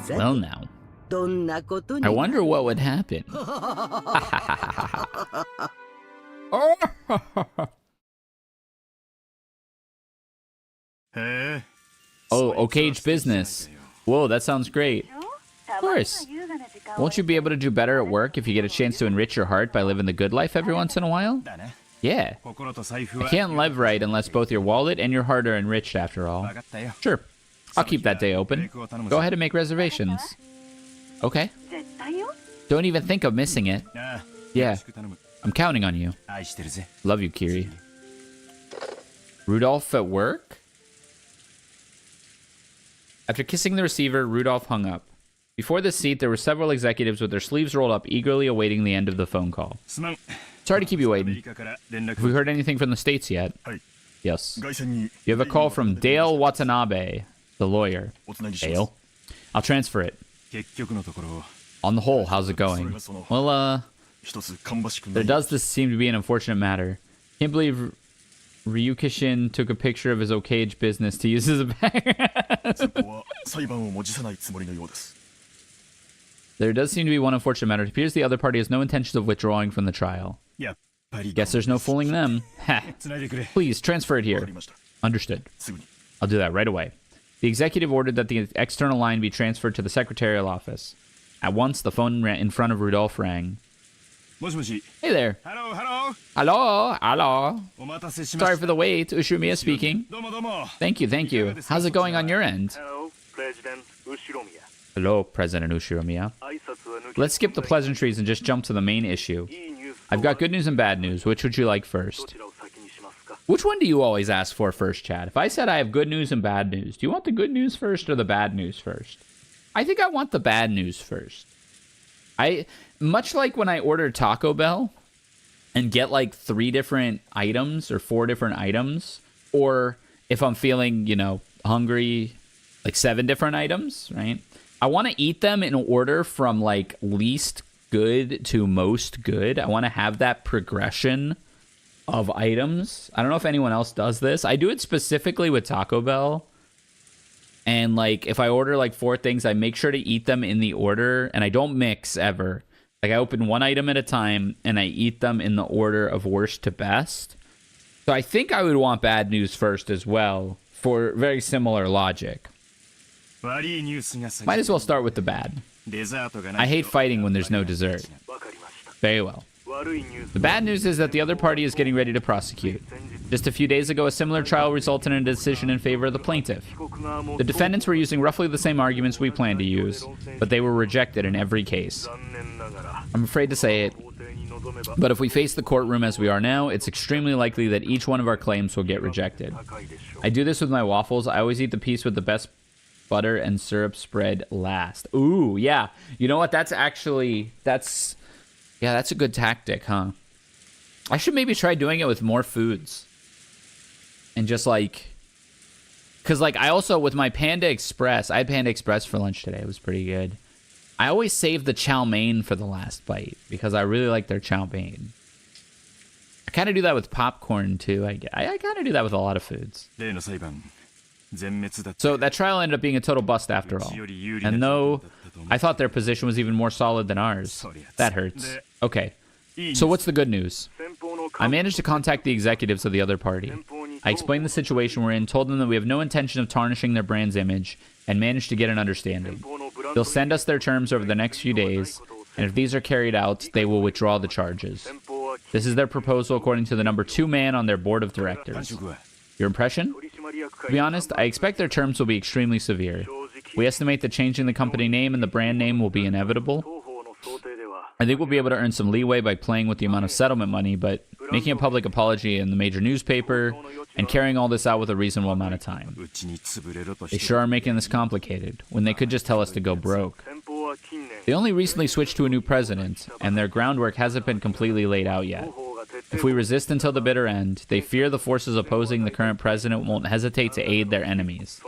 Well now, I wonder what would happen. Oh, Okage business. Whoa, that sounds great. Of course. Won't you be able to do better at work if you get a chance to enrich your heart by living the good life every once in a while? Yeah. I can't live right unless both your wallet and your heart are enriched after all. Sure. I'll keep that day open. Go ahead and make reservations. Okay. Don't even think of missing it. Yeah. I'm counting on you. Love you, Kiri. Rudolph at work? After kissing the receiver, Rudolph hung up. Before the seat, there were several executives with their sleeves rolled up, eagerly awaiting the end of the phone call. Sorry to keep you waiting. Have we heard anything from the States yet? Yes. You have a call from Dale Watanabe, the lawyer. Dale? I'll transfer it. On the whole, how's it going? Well, there does seem to be an unfortunate matter. Can't believe Ryukishin took a picture of his Okage business to use as a bag. There does seem to be one unfortunate matter. It appears the other party has no intentions of withdrawing from the trial. Guess there's no fooling them. Ha. Please, transfer it here. Understood. I'll do that right away. The executive ordered that the external line be transferred to the secretarial office. At once, the phone in front of Rudolph rang. Hey there. Hello. Sorry for the wait. Ushiromiya speaking. Thank you. How's it going on your end? Hello, President Ushiromiya. Let's skip the pleasantries and just jump to the main issue. I've got good news and bad news. Which would you like first? Which one do you always ask for first, Chad? If I said I have good news and bad news, do you want the good news first or the bad news first? I think I want the bad news first. Much like when I order Taco Bell and get like 3 different items or 4 different items, or if I'm feeling, hungry, like 7 different items, right? I want to eat them in order from like least good to most good. I want to have that progression of items. I don't know if anyone else does this. I do it specifically with Taco Bell. And like if I order like 4 things, I make sure to eat them in the order, and I don't mix ever. Like I open one item at a time and I eat them in the order of worst to best. So I think I would want bad news first as well, for very similar logic. Might as well start with the bad. I hate fighting when there's no dessert. Very well. The bad news is that the other party is getting ready to prosecute. Just a few days ago, a similar trial resulted in a decision in favor of the plaintiff. The defendants were using roughly the same arguments we planned to use, but they were rejected in every case. I'm afraid to say it, but if we face the courtroom as we are now, it's extremely likely that each one of our claims will get rejected. I do this with my waffles. I always eat the piece with the best butter and syrup spread last. Ooh, yeah. You know what? That's a good tactic, huh? I should maybe try doing it with more foods. And just like... Because like I also, with my Panda Express, I had Panda Express for lunch today. It was pretty good. I always save the chow mein for the last bite because I really like their chow mein. I kind of do that with popcorn too. I kind of do that with a lot of foods. So that trial ended up being a total bust after all. And though I thought their position was even more solid than ours, that hurts. Okay, so what's the good news? I managed to contact the executives of the other party. I explained the situation we're in, told them that we have no intention of tarnishing their brand's image, and managed to get an understanding. They'll send us their terms over the next few days, and if these are carried out, they will withdraw the charges. This is their proposal according to the number 2 man on their board of directors. Your impression? To be honest, I expect their terms will be extremely severe. We estimate that changing the company name and the brand name will be inevitable. I think we'll be able to earn some leeway by playing with the amount of settlement money, but making a public apology in the major newspaper and carrying all this out with a reasonable amount of time. They sure are making this complicated, when they could just tell us to go broke. They only recently switched to a new president, and their groundwork hasn't been completely laid out yet. If we resist until the bitter end, they fear the forces opposing the current president won't hesitate to aid their enemies.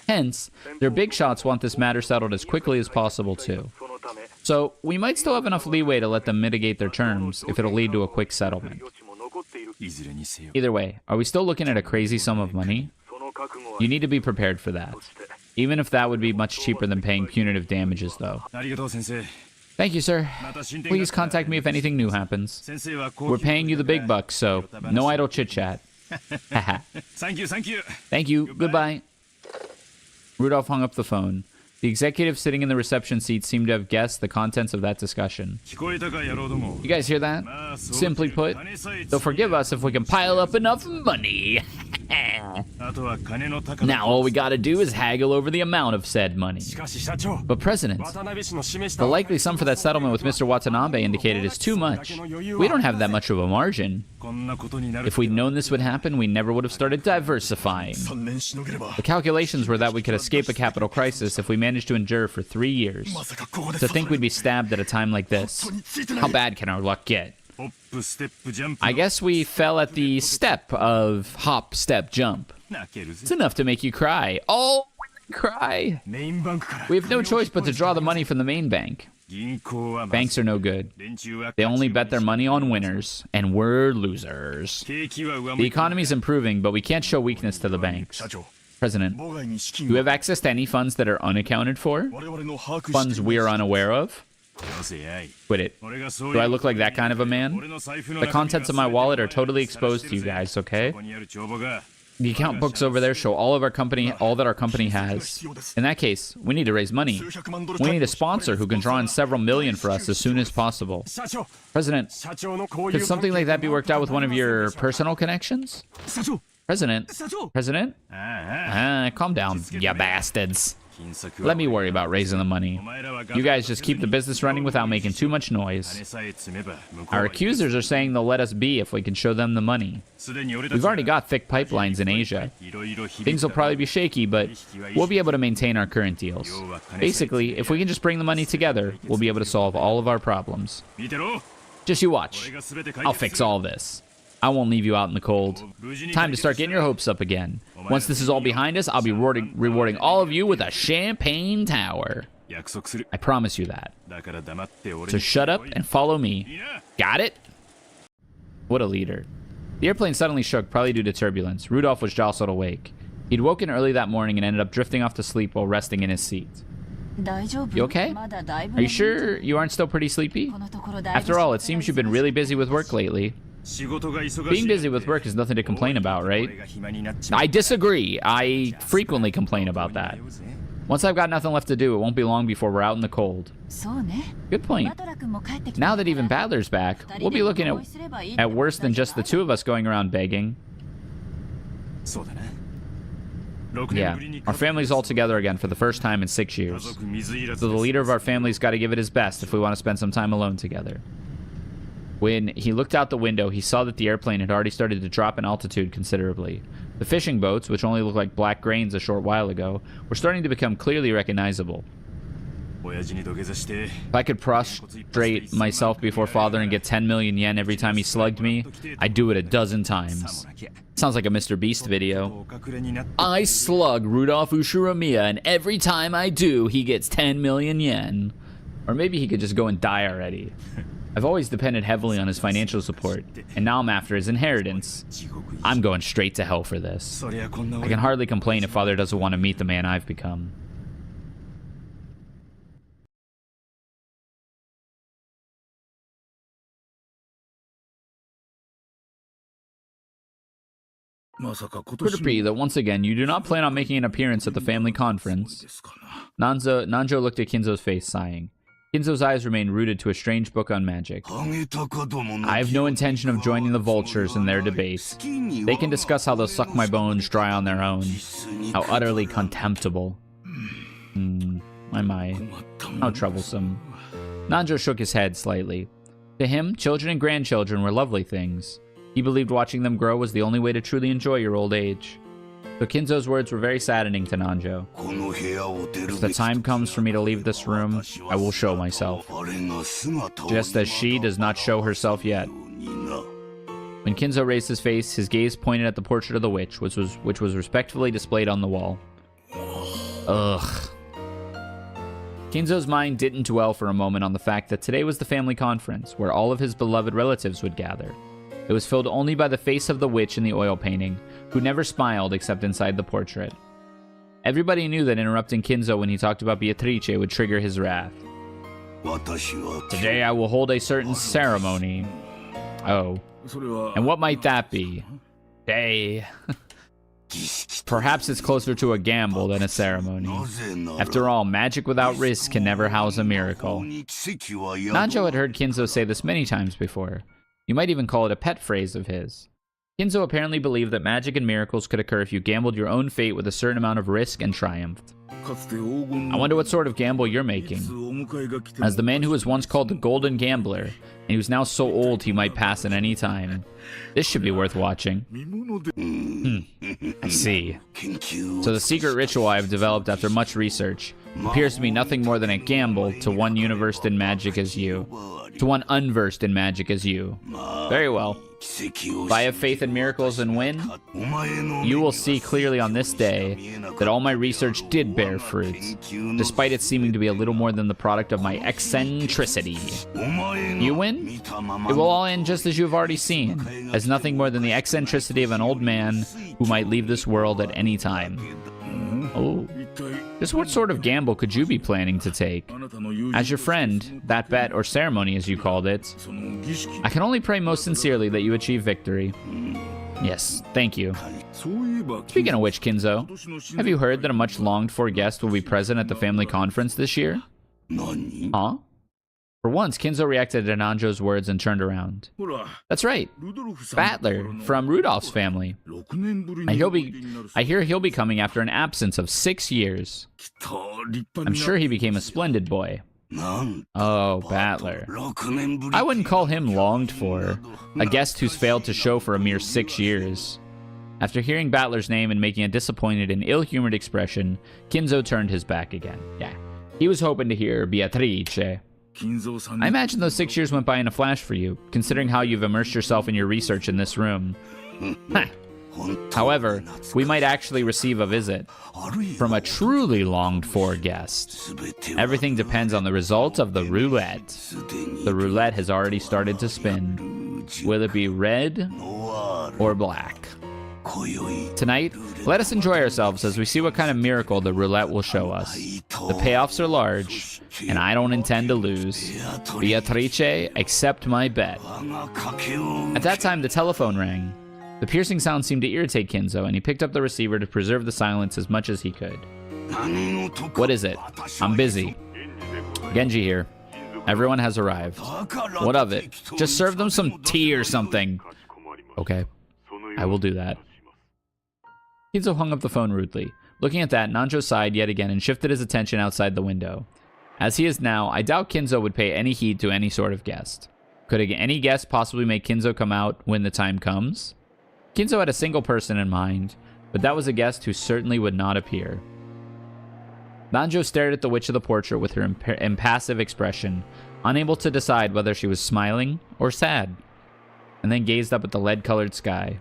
Hence, their big shots want this matter settled as quickly as possible too. So, we might still have enough leeway to let them mitigate their terms if it'll lead to a quick settlement. Either way, are we still looking at a crazy sum of money? You need to be prepared for that. Even if that would be much cheaper than paying punitive damages, though. Thank you, sir. Please contact me if anything new happens. We're paying you the big bucks, so no idle chit-chat. Thank you, thank you. Thank you. Goodbye. Rudolph hung up the phone. The executive sitting in the reception seat seemed to have guessed the contents of that discussion. You guys hear that? Simply put, they'll forgive us if we can pile up enough money. Now all we gotta do is haggle over the amount of said money. But President, the likely sum for that settlement with Mr. Watanabe indicated is too much. We don't have that much of a margin. If we'd known this would happen, we never would have started diversifying. The calculations were that we could escape a capital crisis if we managed to endure for 3 years. To think we'd be stabbed at a time like this. How bad can our luck get? I guess we fell at the step of hop, step, jump. It's enough to make you cry. Oh, cry. We have no choice but to draw the money from the main bank. Banks are no good. They only bet their money on winners, and we're losers. The economy's improving, but we can't show weakness to the banks. President, do you have access to any funds that are unaccounted for? Funds we're unaware of? Quit it. Do I look like that kind of a man? The contents of my wallet are totally exposed to you guys, okay? The account books over there show all that our company has. In that case, we need to raise money. We need a sponsor who can draw in several million for us as soon as possible. President, could something like that be worked out with one of your personal connections? President? Calm down, you bastards. Let me worry about raising the money. You guys just keep the business running without making too much noise. Our accusers are saying they'll let us be if we can show them the money. We've already got thick pipelines in Asia. Things will probably be shaky, but we'll be able to maintain our current deals. Basically, if we can just bring the money together, we'll be able to solve all of our problems. Just you watch. I'll fix all this. I won't leave you out in the cold. Time to start getting your hopes up again. Once this is all behind us, I'll be rewarding all of you with a champagne tower. I promise you that. So shut up and follow me. Got it? What a leader. The airplane suddenly shook, probably due to turbulence. Rudolph was jostled awake. He'd woken early that morning and ended up drifting off to sleep while resting in his seat. You okay? Are you sure you aren't still pretty sleepy? After all, it seems you've been really busy with work lately. Being busy with work is nothing to complain about, right? I disagree. I frequently complain about that. Once I've got nothing left to do, it won't be long before we're out in the cold. Good point. Now that even Badler's back, we'll be looking at worse than just the two of us going around begging. Yeah, our family's all together again for the first time in 6 years. So the leader of our family's got to give it his best if we want to spend some time alone together. When he looked out the window, he saw that the airplane had already started to drop in altitude considerably. The fishing boats, which only looked like black grains a short while ago, were starting to become clearly recognizable. If I could prostrate myself before Father and get 10 million yen every time he slugged me, I'd do it a dozen times. Sounds like a Mr. Beast video. I slug Rudolph Ushiromiya, and every time I do, he gets 10 million yen. Or maybe he could just go and die already. I've always depended heavily on his financial support, and now I'm after his inheritance. I'm going straight to hell for this. I can hardly complain if Father doesn't want to meet the man I've become. Could it be that once again you do not plan on making an appearance at the family conference? Nanjo looked at Kinzo's face, sighing. Kinzo's eyes remained rooted to a strange book on magic. I have no intention of joining the vultures in their debate. They can discuss how they'll suck my bones dry on their own. How utterly contemptible. My. How troublesome. Nanjo shook his head slightly. To him, children and grandchildren were lovely things. He believed watching them grow was the only way to truly enjoy your old age. So Kinzo's words were very saddening to Nanjo. If the time comes for me to leave this room, I will show myself. Just as she does not show herself yet. When Kinzo raised his face, his gaze pointed at the portrait of the witch, which was respectfully displayed on the wall. Ugh. Kinzo's mind didn't dwell for a moment on the fact that today was the family conference, where all of his beloved relatives would gather. It was filled only by the face of the witch in the oil painting, who never smiled except inside the portrait. Everybody knew that interrupting Kinzo when he talked about Beatrice would trigger his wrath. Today I will hold a certain ceremony. Oh. And what might that be? Perhaps it's closer to a gamble than a ceremony. After all, magic without risk can never house a miracle. Nanjo had heard Kinzo say this many times before. You might even call it a pet phrase of his. Kinzo apparently believed that magic and miracles could occur if you gambled your own fate with a certain amount of risk and triumphed. I wonder what sort of gamble you're making. As the man who was once called the Golden Gambler, and who's now so old he might pass at any time. This should be worth watching. I see. So the secret ritual I have developed after much research appears to be nothing more than a gamble to one unversed in magic as you. To one unversed in magic as you. Very well. If I have faith in miracles and win, you will see clearly on this day that all my research did bear fruit, despite it seeming to be a little more than the product of my eccentricity. You win? It will all end just as you have already seen, as nothing more than the eccentricity of an old man who might leave this world at any time. Oh. Just what sort of gamble could you be planning to take? As your friend, that bet or ceremony as you called it, I can only pray most sincerely that you achieve victory. Yes, thank you. Speaking of which, Kinzo, have you heard that a much longed for guest will be present at the family conference this year? Huh? For once, Kinzo reacted to Nanjo's words and turned around. That's right. Battler, from Rudolph's family. I hear he'll be coming after an absence of 6 years. I'm sure he became a splendid boy. Oh, Battler. I wouldn't call him longed for. A guest who's failed to show for a mere 6 years. After hearing Battler's name and making a disappointed and ill-humored expression, Kinzo turned his back again. Yeah, he was hoping to hear Beatrice. I imagine those 6 years went by in a flash for you, considering how you've immersed yourself in your research in this room. However, we might actually receive a visit from a truly longed-for guest. Everything depends on the result of the roulette. The roulette has already started to spin. Will it be red or black? Tonight, let us enjoy ourselves as we see what kind of miracle the roulette will show us. The payoffs are large, and I don't intend to lose. Beatrice, accept my bet. At that time, the telephone rang. The piercing sound seemed to irritate Kinzo, and he picked up the receiver to preserve the silence as much as he could. What is it? I'm busy. Genji here. Everyone has arrived. What of it? Just serve them some tea or something. Okay, I will do that. Kinzo hung up the phone rudely. Looking at that, Nanjo sighed yet again and shifted his attention outside the window. As he is now, I doubt Kinzo would pay any heed to any sort of guest. Could any guest possibly make Kinzo come out when the time comes? Kinzo had a single person in mind, but that was a guest who certainly would not appear. Nanjo stared at the witch of the portrait with her impassive expression, unable to decide whether she was smiling or sad, and then gazed up at the lead-colored sky.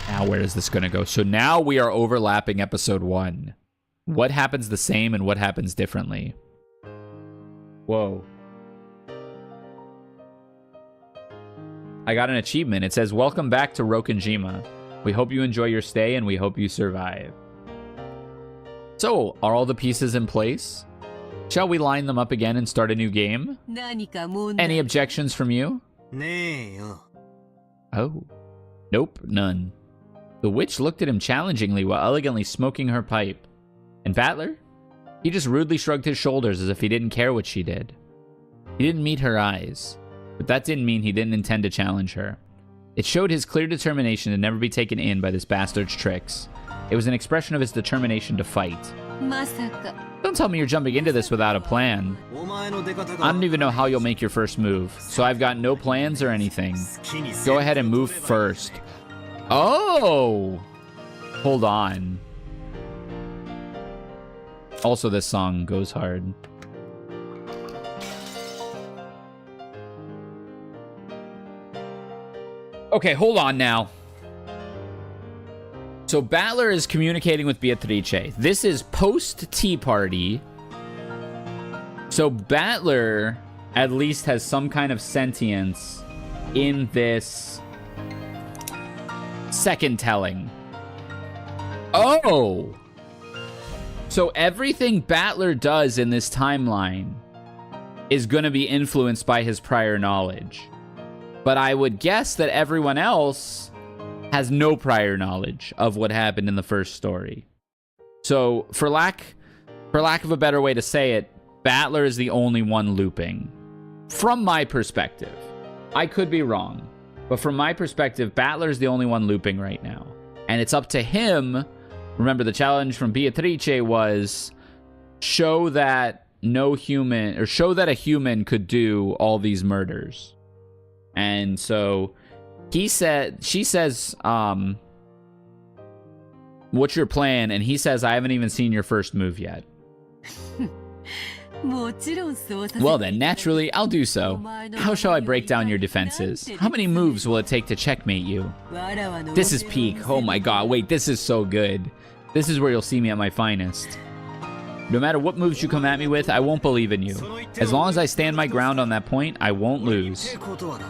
Now where is this going to go? So now we are overlapping episode 1. What happens the same and what happens differently? Whoa. I got an achievement. It says, welcome back to Rokenjima. We hope you enjoy your stay and we hope you survive. So, are all the pieces in place? Shall we line them up again and start a new game? Any objections from you? Oh. Nope, none. The witch looked at him challengingly while elegantly smoking her pipe. And Battler? He just rudely shrugged his shoulders as if he didn't care what she did. He didn't meet her eyes, but that didn't mean he didn't intend to challenge her. It showed his clear determination to never be taken in by this bastard's tricks. It was an expression of his determination to fight. Don't tell me you're jumping into this without a plan. I don't even know how you'll make your first move, so I've got no plans or anything. Go ahead and move first. Oh! Hold on. Also, this song goes hard. Okay, hold on now. So Battler is communicating with Beatrice. This is post-tea party. So Battler at least has some kind of sentience in this second telling. Oh! So everything Battler does in this timeline is going to be influenced by his prior knowledge. But I would guess that everyone else has no prior knowledge of what happened in the first story. So, for lack of a better way to say it, Battler is the only one looping. From my perspective. I could be wrong. But from my perspective, Battler is the only one looping right now. And it's up to him. Remember, the challenge from Beatrice was show that a human could do all these murders. And so she says, what's your plan? And he says, I haven't even seen your first move yet. Well then, naturally, I'll do so. How shall I break down your defenses? How many moves will it take to checkmate you? This is peak. Oh my god, wait, this is so good. This is where you'll see me at my finest. No matter what moves you come at me with, I won't believe in you. As long as I stand my ground on that point, I won't lose.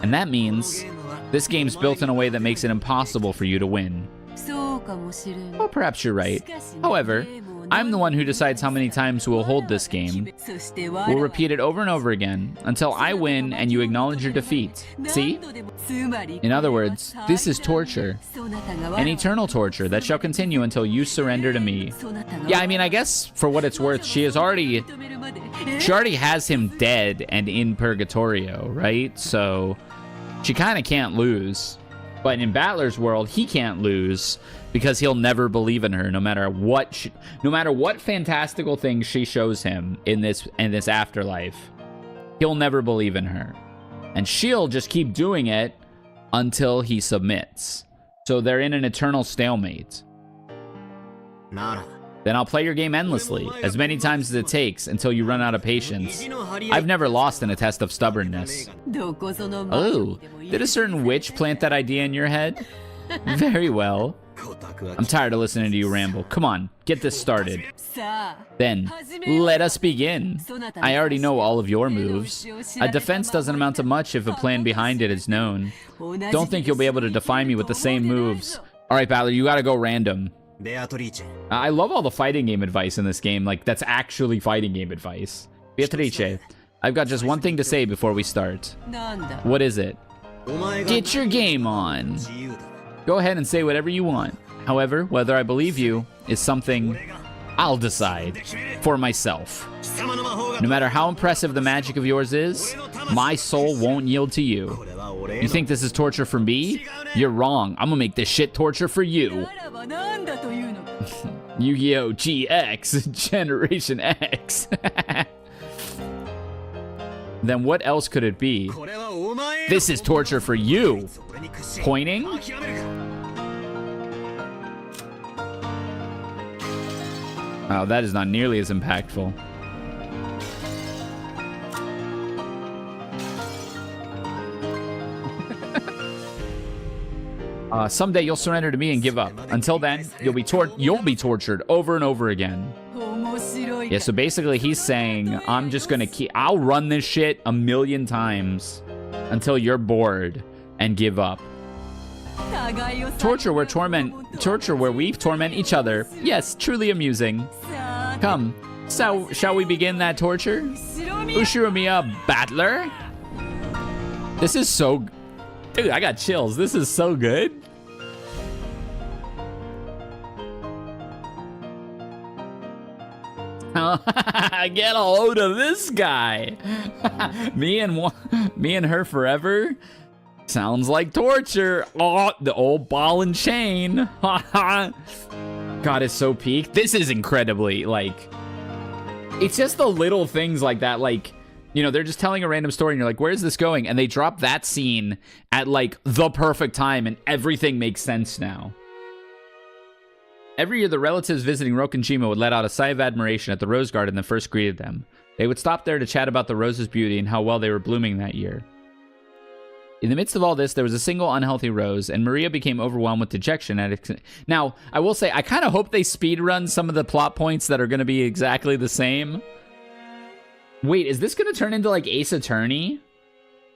And that means this game's built in a way that makes it impossible for you to win. Well, perhaps you're right. However, I'm the one who decides how many times we'll hold this game. We'll repeat it over and over again until I win and you acknowledge your defeat. See? In other words, this is torture. An eternal torture that shall continue until you surrender to me. Yeah, I mean, I guess for what it's worth, she already has him dead and in Purgatorio, right? So she kind of can't lose. But in Battler's world, he can't lose because he'll never believe in her, no matter what fantastical things she shows him in this afterlife. He'll never believe in her, and she'll just keep doing it until he submits. So they're in an eternal stalemate. Then I'll play your game endlessly, as many times as it takes until you run out of patience. I've never lost in a test of stubbornness. Oh, did a certain witch plant that idea in your head? Very well. I'm tired of listening to you ramble. Come on, get this started. Then, let us begin. I already know all of your moves. A defense doesn't amount to much if a plan behind it is known. Don't think you'll be able to define me with the same moves. Alright, Battler, you gotta go random. I love all the fighting game advice in this game. Like, that's actually fighting game advice. Beatrice, I've got just one thing to say before we start. What is it? Get your game on. Go ahead and say whatever you want. However, whether I believe you is something I'll decide for myself. No matter how impressive the magic of yours is, my soul won't yield to you. You think this is torture for me? You're wrong. I'm gonna make this shit torture for you. Yu-Gi-Oh! GX Generation X. Then what else could it be? This is torture for you. Pointing? Oh, that is not nearly as impactful. Someday you'll surrender to me and give up. Until then, you'll be tortured over and over again. Yeah, so basically he's saying, I'm just gonna I'll run this shit 1,000,000 times until you're bored and give up. Torture where we torment each other. Yes, truly amusing. Come, so shall we begin that torture? Ushiromiya Battler? This is so... Dude, I got chills. This is so good. Get a load of this guy. me and her forever. Sounds like torture. Oh, the old ball and chain. God, it's so peak. This is incredibly, like... It's just the little things like that, like... You know, they're just telling a random story and you're like, where's this going? And they drop that scene at, like, the perfect time and everything makes sense now. Every year, the relatives visiting Rokkenjima would let out a sigh of admiration at the rose garden that first greeted them. They would stop there to chat about the rose's beauty and how well they were blooming that year. In the midst of all this, there was a single unhealthy rose, and Maria became overwhelmed with dejection at it. Now, I will say, I kind of hope they speedrun some of the plot points that are going to be exactly the same. Wait, is this going to turn into, like, Ace Attorney?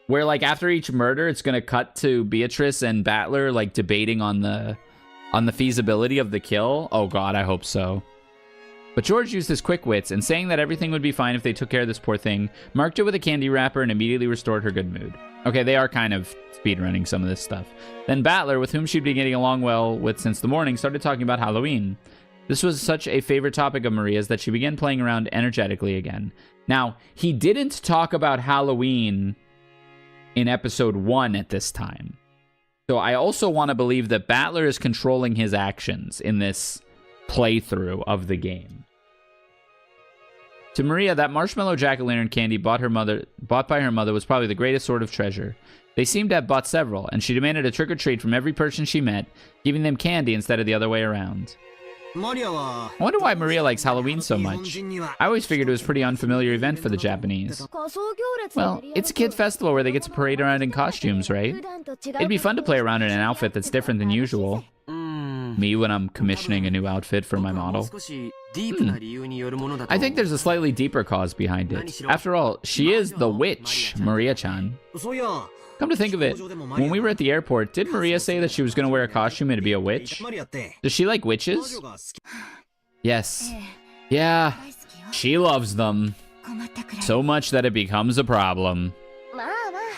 where like after each murder, it's gonna cut to Beatrice and Battler like debating on the feasibility of the kill. Oh God, I hope so. But George used his quick wits, and saying that everything would be fine if they took care of this poor thing, marked it with a candy wrapper and immediately restored her good mood. Okay, they are kind of speedrunning some of this stuff. Then Battler, with whom she'd been getting along well with since the morning, started talking about Halloween. This was such a favorite topic of Maria's that she began playing around energetically again. Now, he didn't talk about Halloween in episode 1 at this time. So I also want to believe that Battler is controlling his actions in this playthrough of the game. To Maria, that marshmallow jack-o'-lantern candy bought by her mother was probably the greatest sort of treasure. They seemed to have bought several, and she demanded a trick-or-treat from every person she met, giving them candy instead of the other way around. I wonder why Maria likes Halloween so much. I always figured it was a pretty unfamiliar event for the Japanese. Well, it's a kid festival where they get to parade around in costumes, right? It'd be fun to play around in an outfit that's different than usual. Me when I'm commissioning a new outfit for my model. I think there's a slightly deeper cause behind it. After all, she is the witch, Maria-chan. Come to think of it, when we were at the airport, did Maria say that she was going to wear a costume and to be a witch? Does she like witches? Yes. Yeah, she loves them. So much that it becomes a problem.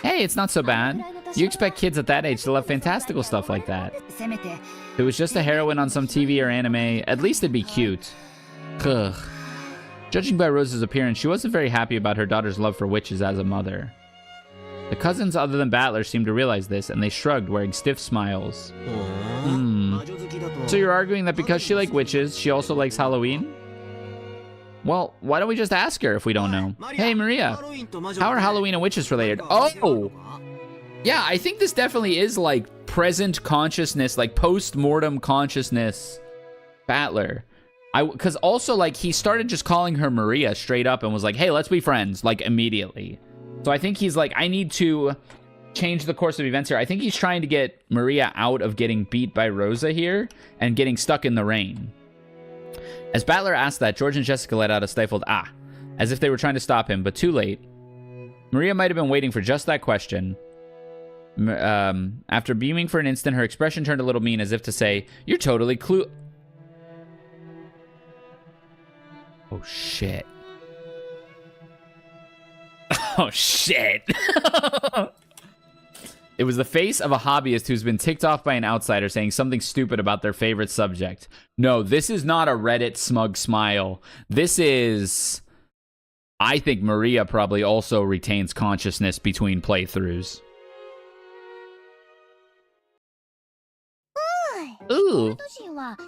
Hey, it's not so bad. You expect kids at that age to love fantastical stuff like that. If it was just a heroine on some TV or anime, at least it'd be cute. Ugh. Judging by Rose's appearance, she wasn't very happy about her daughter's love for witches as a mother. The cousins other than Battler seemed to realize this, and they shrugged, wearing stiff smiles. So you're arguing that because she likes witches, she also likes Halloween? Well, why don't we just ask her if we don't know? Hey, Maria, how are Halloween and witches related? Oh! Yeah, I think this definitely is like present consciousness, like post-mortem consciousness Battler. Because also, like, he started just calling her Maria straight up and was like, hey, let's be friends, like, immediately. So I think he's like, I need to change the course of events here. I think he's trying to get Maria out of getting beat by Rosa here and getting stuck in the rain. As Battler asked that, George and Jessica let out a stifled ah, as if they were trying to stop him, but too late. Maria might have been waiting for just that question. After beaming for an instant, her expression turned a little mean, as if to say, you're totally Oh, shit. Oh, shit. It was the face of a hobbyist who's been ticked off by an outsider saying something stupid about their favorite subject. No, this is not a Reddit smug smile. This is... I think Maria probably also retains consciousness between playthroughs. Ooh.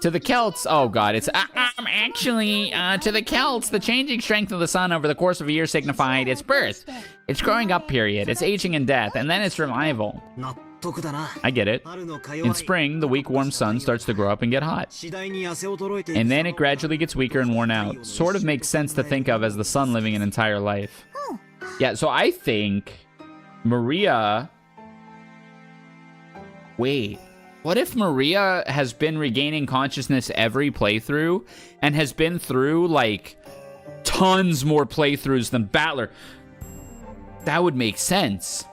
To the Celts, oh god, it's actually, to the Celts, the changing strength of the sun over the course of a year signified its birth, its growing up period, its aging and death, and then its revival. I get it. In spring, the weak warm sun starts to grow up and get hot. And then it gradually gets weaker and worn out. Sort of makes sense to think of as the sun living an entire life. Yeah, so I think Maria... Wait. What if Maria has been regaining consciousness every playthrough and has been through, like, tons more playthroughs than Battler? That would make sense.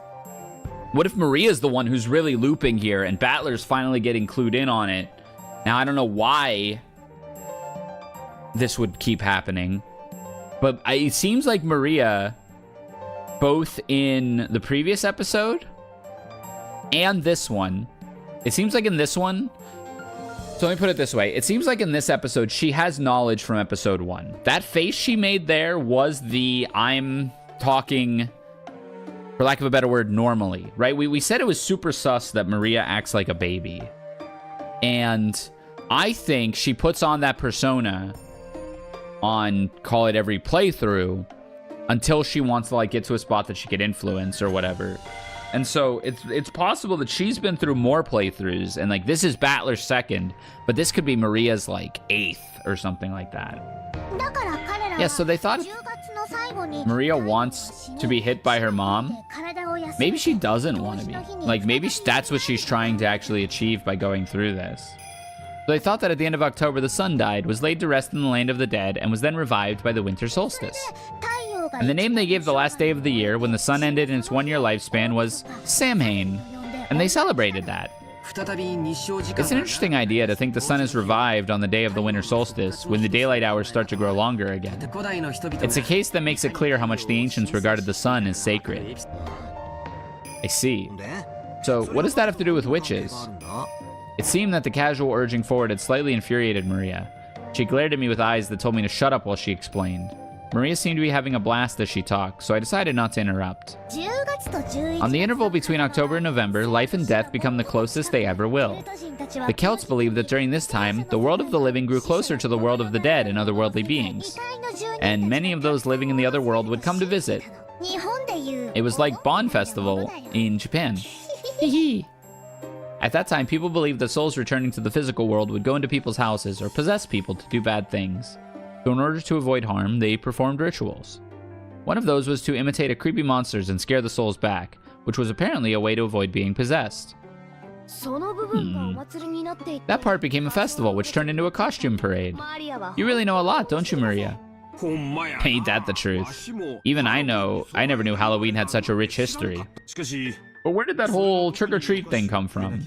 What if Maria's the one who's really looping here and Battler's finally getting clued in on it? Now, I don't know why this would keep happening, but it seems like Maria, both in the previous episode and this one, it seems like in this one, so let me put it this way. It seems like in this episode, she has knowledge from episode 1. That face she made there was the I'm talking, for lack of a better word, normally, right? We said it was super sus that Maria acts like a baby. And I think she puts on that persona on, call it every playthrough, until she wants to like get to a spot that she could influence or whatever. And so it's possible that she's been through more playthroughs, and like this is Battler's second, but this could be Maria's like 8th or something like that. Yeah, so they thought Maria wants to be hit by her mom. Maybe she doesn't want to be. Like maybe that's what she's trying to actually achieve by going through this. So they thought that at the end of October the sun died, was laid to rest in the land of the dead, and was then revived by the winter solstice. And the name they gave the last day of the year when the sun ended in its 1-year lifespan was Samhain, and they celebrated that. It's an interesting idea to think the sun is revived on the day of the winter solstice, when the daylight hours start to grow longer again. It's a case that makes it clear how much the ancients regarded the sun as sacred. I see. So, what does that have to do with witches? It seemed that the casual urging forward had slightly infuriated Maria. She glared at me with eyes that told me to shut up while she explained. Maria seemed to be having a blast as she talked, so I decided not to interrupt. On the interval between October and November, life and death become the closest they ever will. The Celts believed that during this time, the world of the living grew closer to the world of the dead and otherworldly beings, and many of those living in the other world would come to visit. It was like Bon Festival in Japan. At that time, people believed that souls returning to the physical world would go into people's houses or possess people to do bad things. So in order to avoid harm, they performed rituals. One of those was to imitate a creepy monsters and scare the souls back, which was apparently a way to avoid being possessed. That part became a festival, which turned into a costume parade. You really know a lot, don't you, Maria? Ain't that the truth? Even I never knew Halloween had such a rich history. But where did that whole trick-or-treat thing come from?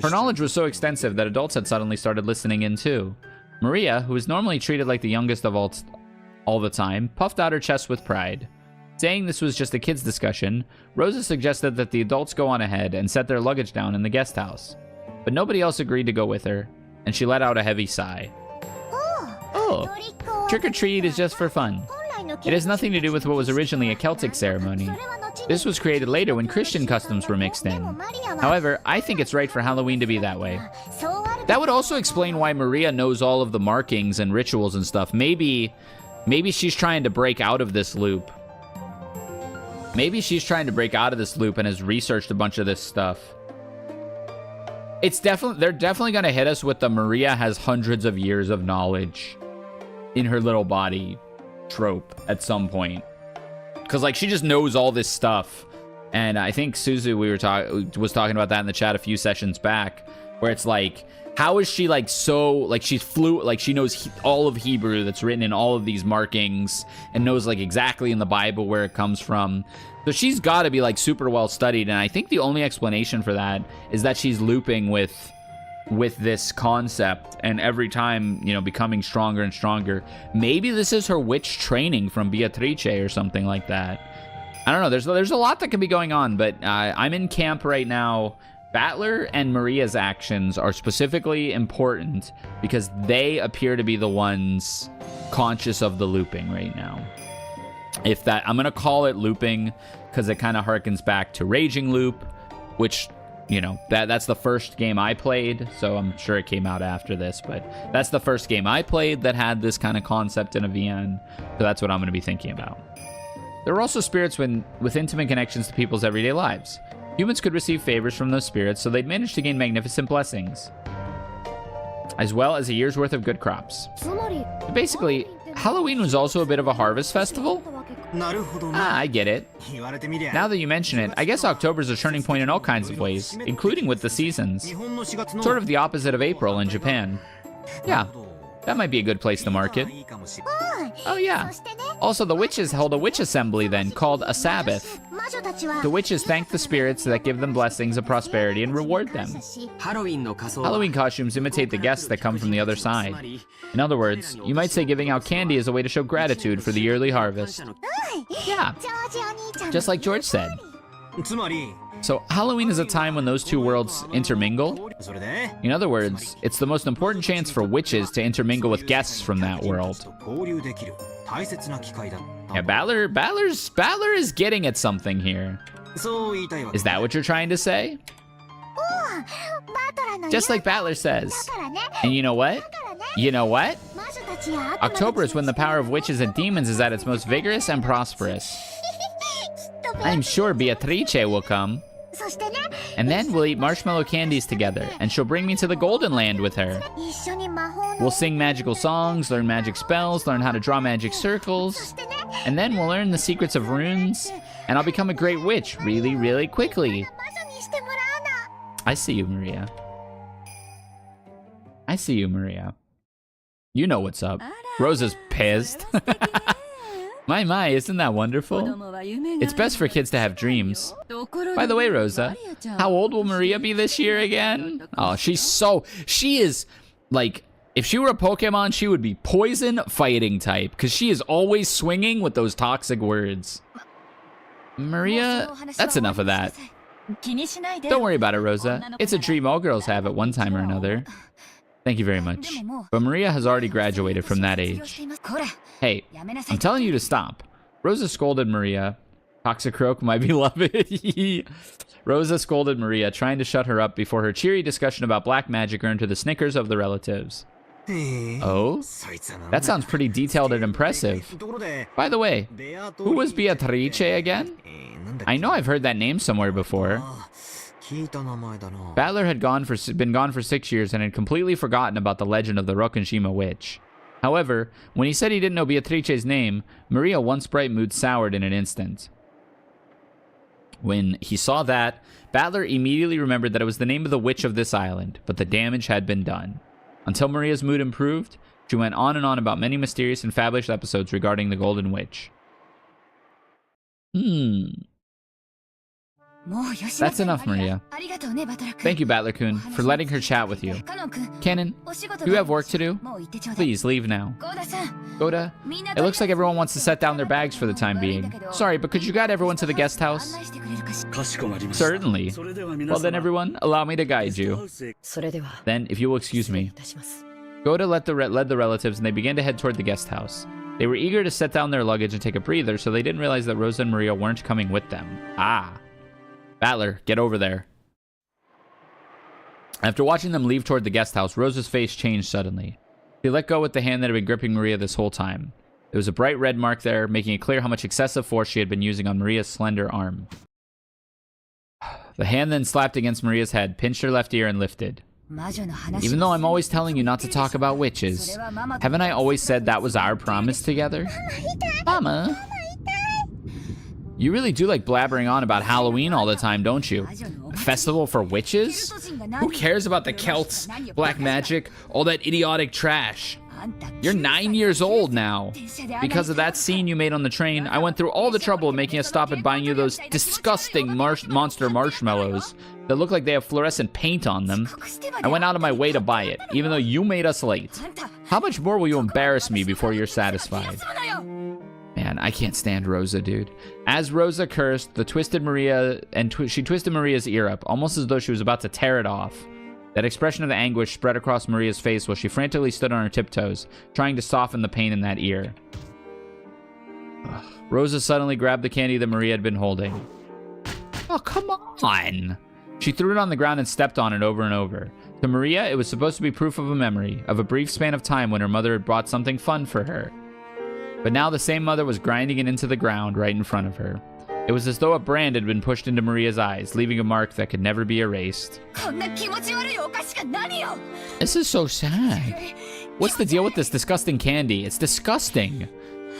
Her knowledge was so extensive that adults had suddenly started listening in too. Maria, who was normally treated like the youngest of all the time, puffed out her chest with pride. Saying this was just a kids' discussion, Rosa suggested that the adults go on ahead and set their luggage down in the guest house. But nobody else agreed to go with her, and she let out a heavy sigh. Oh, trick-or-treat is just for fun. It has nothing to do with what was originally a Celtic ceremony. This was created later when Christian customs were mixed in. However, I think it's right for Halloween to be that way. That would also explain why Maria knows all of the markings and rituals and stuff. Maybe she's trying to break out of this loop. Maybe she's trying to break out of this loop and has researched a bunch of this stuff. They're definitely going to hit us with the Maria has hundreds of years of knowledge in her little body trope at some point. Because, like, she just knows all this stuff. And I think Suzu, was talking about that in the chat a few sessions back, where it's like, how is she, like, so, like, she's fluent, like, she knows all of Hebrew that's written in all of these markings and knows, like, exactly in the Bible where it comes from. So she's got to be, like, super well studied. And I think the only explanation for that is that she's looping with this concept and every time, you know, becoming stronger and stronger. Maybe this is her witch training from Beatrice or something like that. I don't know. There's a lot that can be going on, but I'm in camp right now. Battler and Maria's actions are specifically important because they appear to be the ones conscious of the looping right now. I'm going to call it looping because it kind of harkens back to Raging Loop, which, you know, that's the first game I played, so I'm sure it came out after this, but that's the first game I played that had this kind of concept in a VN, so that's what I'm going to be thinking about. There are also spirits with intimate connections to people's everyday lives. Humans could receive favors from those spirits, so they'd manage to gain magnificent blessings, as well as a year's worth of good crops. Basically, Halloween was also a bit of a harvest festival? I get it. Now that you mention it, I guess October's a turning point in all kinds of ways, including with the seasons. Sort of the opposite of April in Japan. Yeah, that might be a good place to mark it. Oh yeah. Also, the witches held a witch assembly then, called a Sabbath. The witches thank the spirits that give them blessings of prosperity and reward them. Halloween costumes imitate the guests that come from the other side. In other words, you might say giving out candy is a way to show gratitude for the yearly harvest. Yeah, just like George said. So Halloween is a time when those two worlds intermingle. In other words, it's the most important chance for witches to intermingle with guests from that world. Yeah, Battler is getting at something here. Is that what you're trying to say? Just like Battler says. And you know what? October is when the power of witches and demons is at its most vigorous and prosperous. I'm sure Beatrice will come. And then we'll eat marshmallow candies together, and she'll bring me to the Golden Land with her. We'll sing magical songs, learn magic spells, learn how to draw magic circles, and then we'll learn the secrets of runes, and I'll become a great witch really, really quickly. I see you, Maria. I see you, Maria. You know what's up. Rosa's pissed. My, isn't that wonderful? It's best for kids to have dreams. By the way, Rosa, how old will Maria be this year again? Oh, she is, like, if she were a Pokemon, she would be poison fighting type, because she is always swinging with those toxic words. Maria, that's enough of that. Don't worry about it, Rosa. It's a dream all girls have at one time or another. Thank you very much. But Maria has already graduated from that age. Hey, I'm telling you to stop. Rosa scolded Maria. Toxicroak, my beloved. Rosa scolded Maria, trying to shut her up before her cheery discussion about black magic earned her the snickers of the relatives. Oh? That sounds pretty detailed and impressive. By the way, who was Beatrice again? I know I've heard that name somewhere before. Battler had been gone for 6 years and had completely forgotten about the legend of the Rokenshima witch. However, when he said he didn't know Beatrice's name, Maria's once bright mood soured in an instant. When he saw that, Battler immediately remembered that it was the name of the witch of this island, but the damage had been done. Until Maria's mood improved, she went on and on about many mysterious and fabulous episodes regarding the Golden Witch. That's enough, Maria. Thank you, Battler-kun, for letting her chat with you. Cannon, do you have work to do? Please, leave now. Goda, it looks like everyone wants to set down their bags for the time being. Sorry, but could you guide everyone to the guest house? Certainly. Well then, everyone, allow me to guide you. Then, if you will excuse me. Goda led the relatives, and they began to head toward the guest house. They were eager to set down their luggage and take a breather, so they didn't realize that Rosa and Maria weren't coming with them. Ah. Battler, get over there. After watching them leave toward the guest house, Rosa's face changed suddenly. She let go with the hand that had been gripping Maria this whole time. There was a bright red mark there, making it clear how much excessive force she had been using on Maria's slender arm. The hand then slapped against Maria's head, pinched her left ear, and lifted. Even though I'm always telling you not to talk about witches, haven't I always said that was our promise together? Mama? You really do like blabbering on about Halloween all the time, don't you? A festival for witches? Who cares about the Celts, black magic, all that idiotic trash? You're 9 years old now. Because of that scene you made on the train, I went through all the trouble of making us stop and buying you those disgusting monster marshmallows that look like they have fluorescent paint on them. I went out of my way to buy it, even though you made us late. How much more will you embarrass me before you're satisfied? Man, I can't stand Rosa, dude. As Rosa cursed, she twisted Maria's ear up, almost as though she was about to tear it off. That expression of anguish spread across Maria's face while she frantically stood on her tiptoes, trying to soften the pain in that ear. Ugh. Rosa suddenly grabbed the candy that Maria had been holding. Oh, come on! She threw it on the ground and stepped on it over and over. To Maria, it was supposed to be proof of a memory, of a brief span of time when her mother had brought something fun for her. But now the same mother was grinding it into the ground right in front of her. It was as though a brand had been pushed into Maria's eyes, leaving a mark that could never be erased. This is so sad. What's the deal with this disgusting candy? It's disgusting.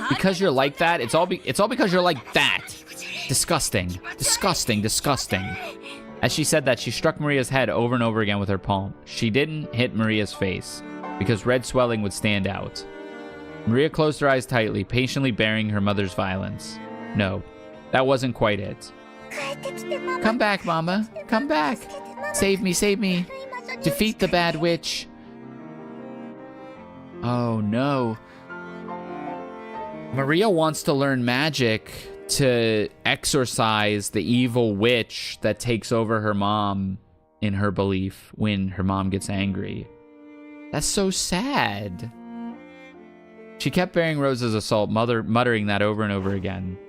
Because you're like that? It's all because you're like that. Disgusting. Disgusting. Disgusting. As she said that, she struck Maria's head over and over again with her palm. She didn't hit Maria's face, because red swelling would stand out. Maria closed her eyes tightly, patiently bearing her mother's violence. No, that wasn't quite it. Come back, Mama. Come back. Save me, save me. Defeat the bad witch. Oh, no. Maria wants to learn magic to exorcise the evil witch that takes over her mom, in her belief, when her mom gets angry. That's so sad. She kept bearing Rosa's assault, muttering that over and over again.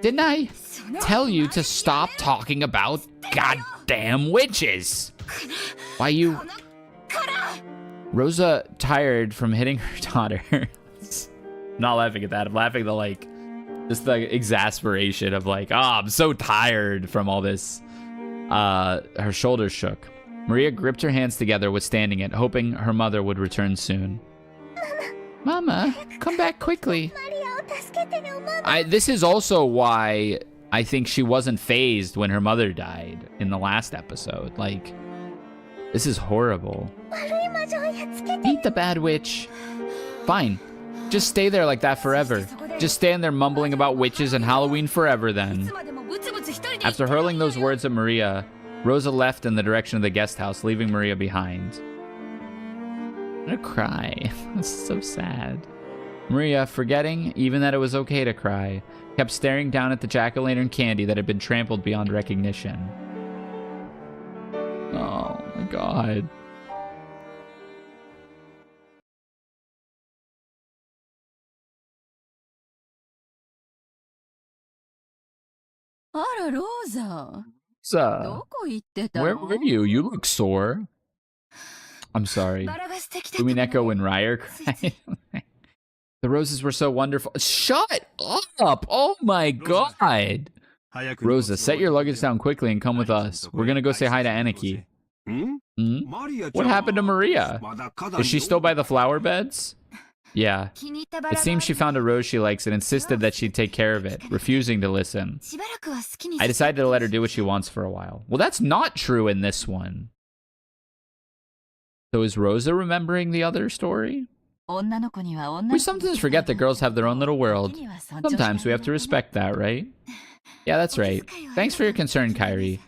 Didn't I tell you to stop talking about goddamn witches? Why you... Rosa, tired from hitting her daughter. I'm not laughing at that. I'm laughing at the, like, just the exasperation of, like, oh, I'm so tired from all this. Her shoulders shook. Maria gripped her hands together, withstanding it, hoping her mother would return soon. Mama, come back quickly. This is also why I think she wasn't fazed when her mother died in the last episode. Like, this is horrible. Beat the bad witch. Fine. Just stay there like that forever. Just stand there mumbling about witches and Halloween forever then. After hurling those words at Maria, Rosa left in the direction of the guest house, leaving Maria behind. I'm gonna cry. This is so sad. Maria, forgetting even that it was okay to cry, kept staring down at the jack-o'-lantern candy that had been trampled beyond recognition. Oh my god. Rosa. Where were you? You look sore. I'm sorry. Umineko and Rysair cried. The roses were so wonderful. Shut up! Oh my god! Rosa, set your luggage down quickly and come with us. We're gonna go say hi to Aniki. What happened to Maria? Is she still by the flower beds? Yeah. It seems she found a rose she likes and insisted that she'd take care of it, refusing to listen. I decided to let her do what she wants for a while. Well, that's not true in this one. So is Rosa remembering the other story? We sometimes forget that girls have their own little world. Sometimes we have to respect that, right? Yeah, that's right. Thanks for your concern, Kairi.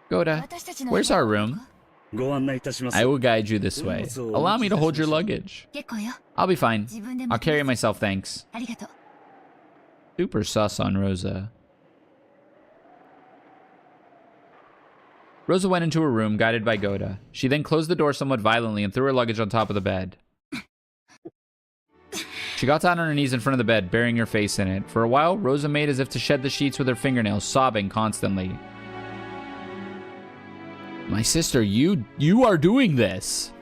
Goda, where's our room? I will guide you this way. Allow me to hold your luggage. I'll be fine. I'll carry it myself, thanks. Super sus on Rosa. Rosa went into her room, guided by Goda. She then closed the door somewhat violently and threw her luggage on top of the bed. She got down on her knees in front of the bed, burying her face in it. For a while, Rosa made as if to shed the sheets with her fingernails, sobbing constantly. My sister, you are doing this.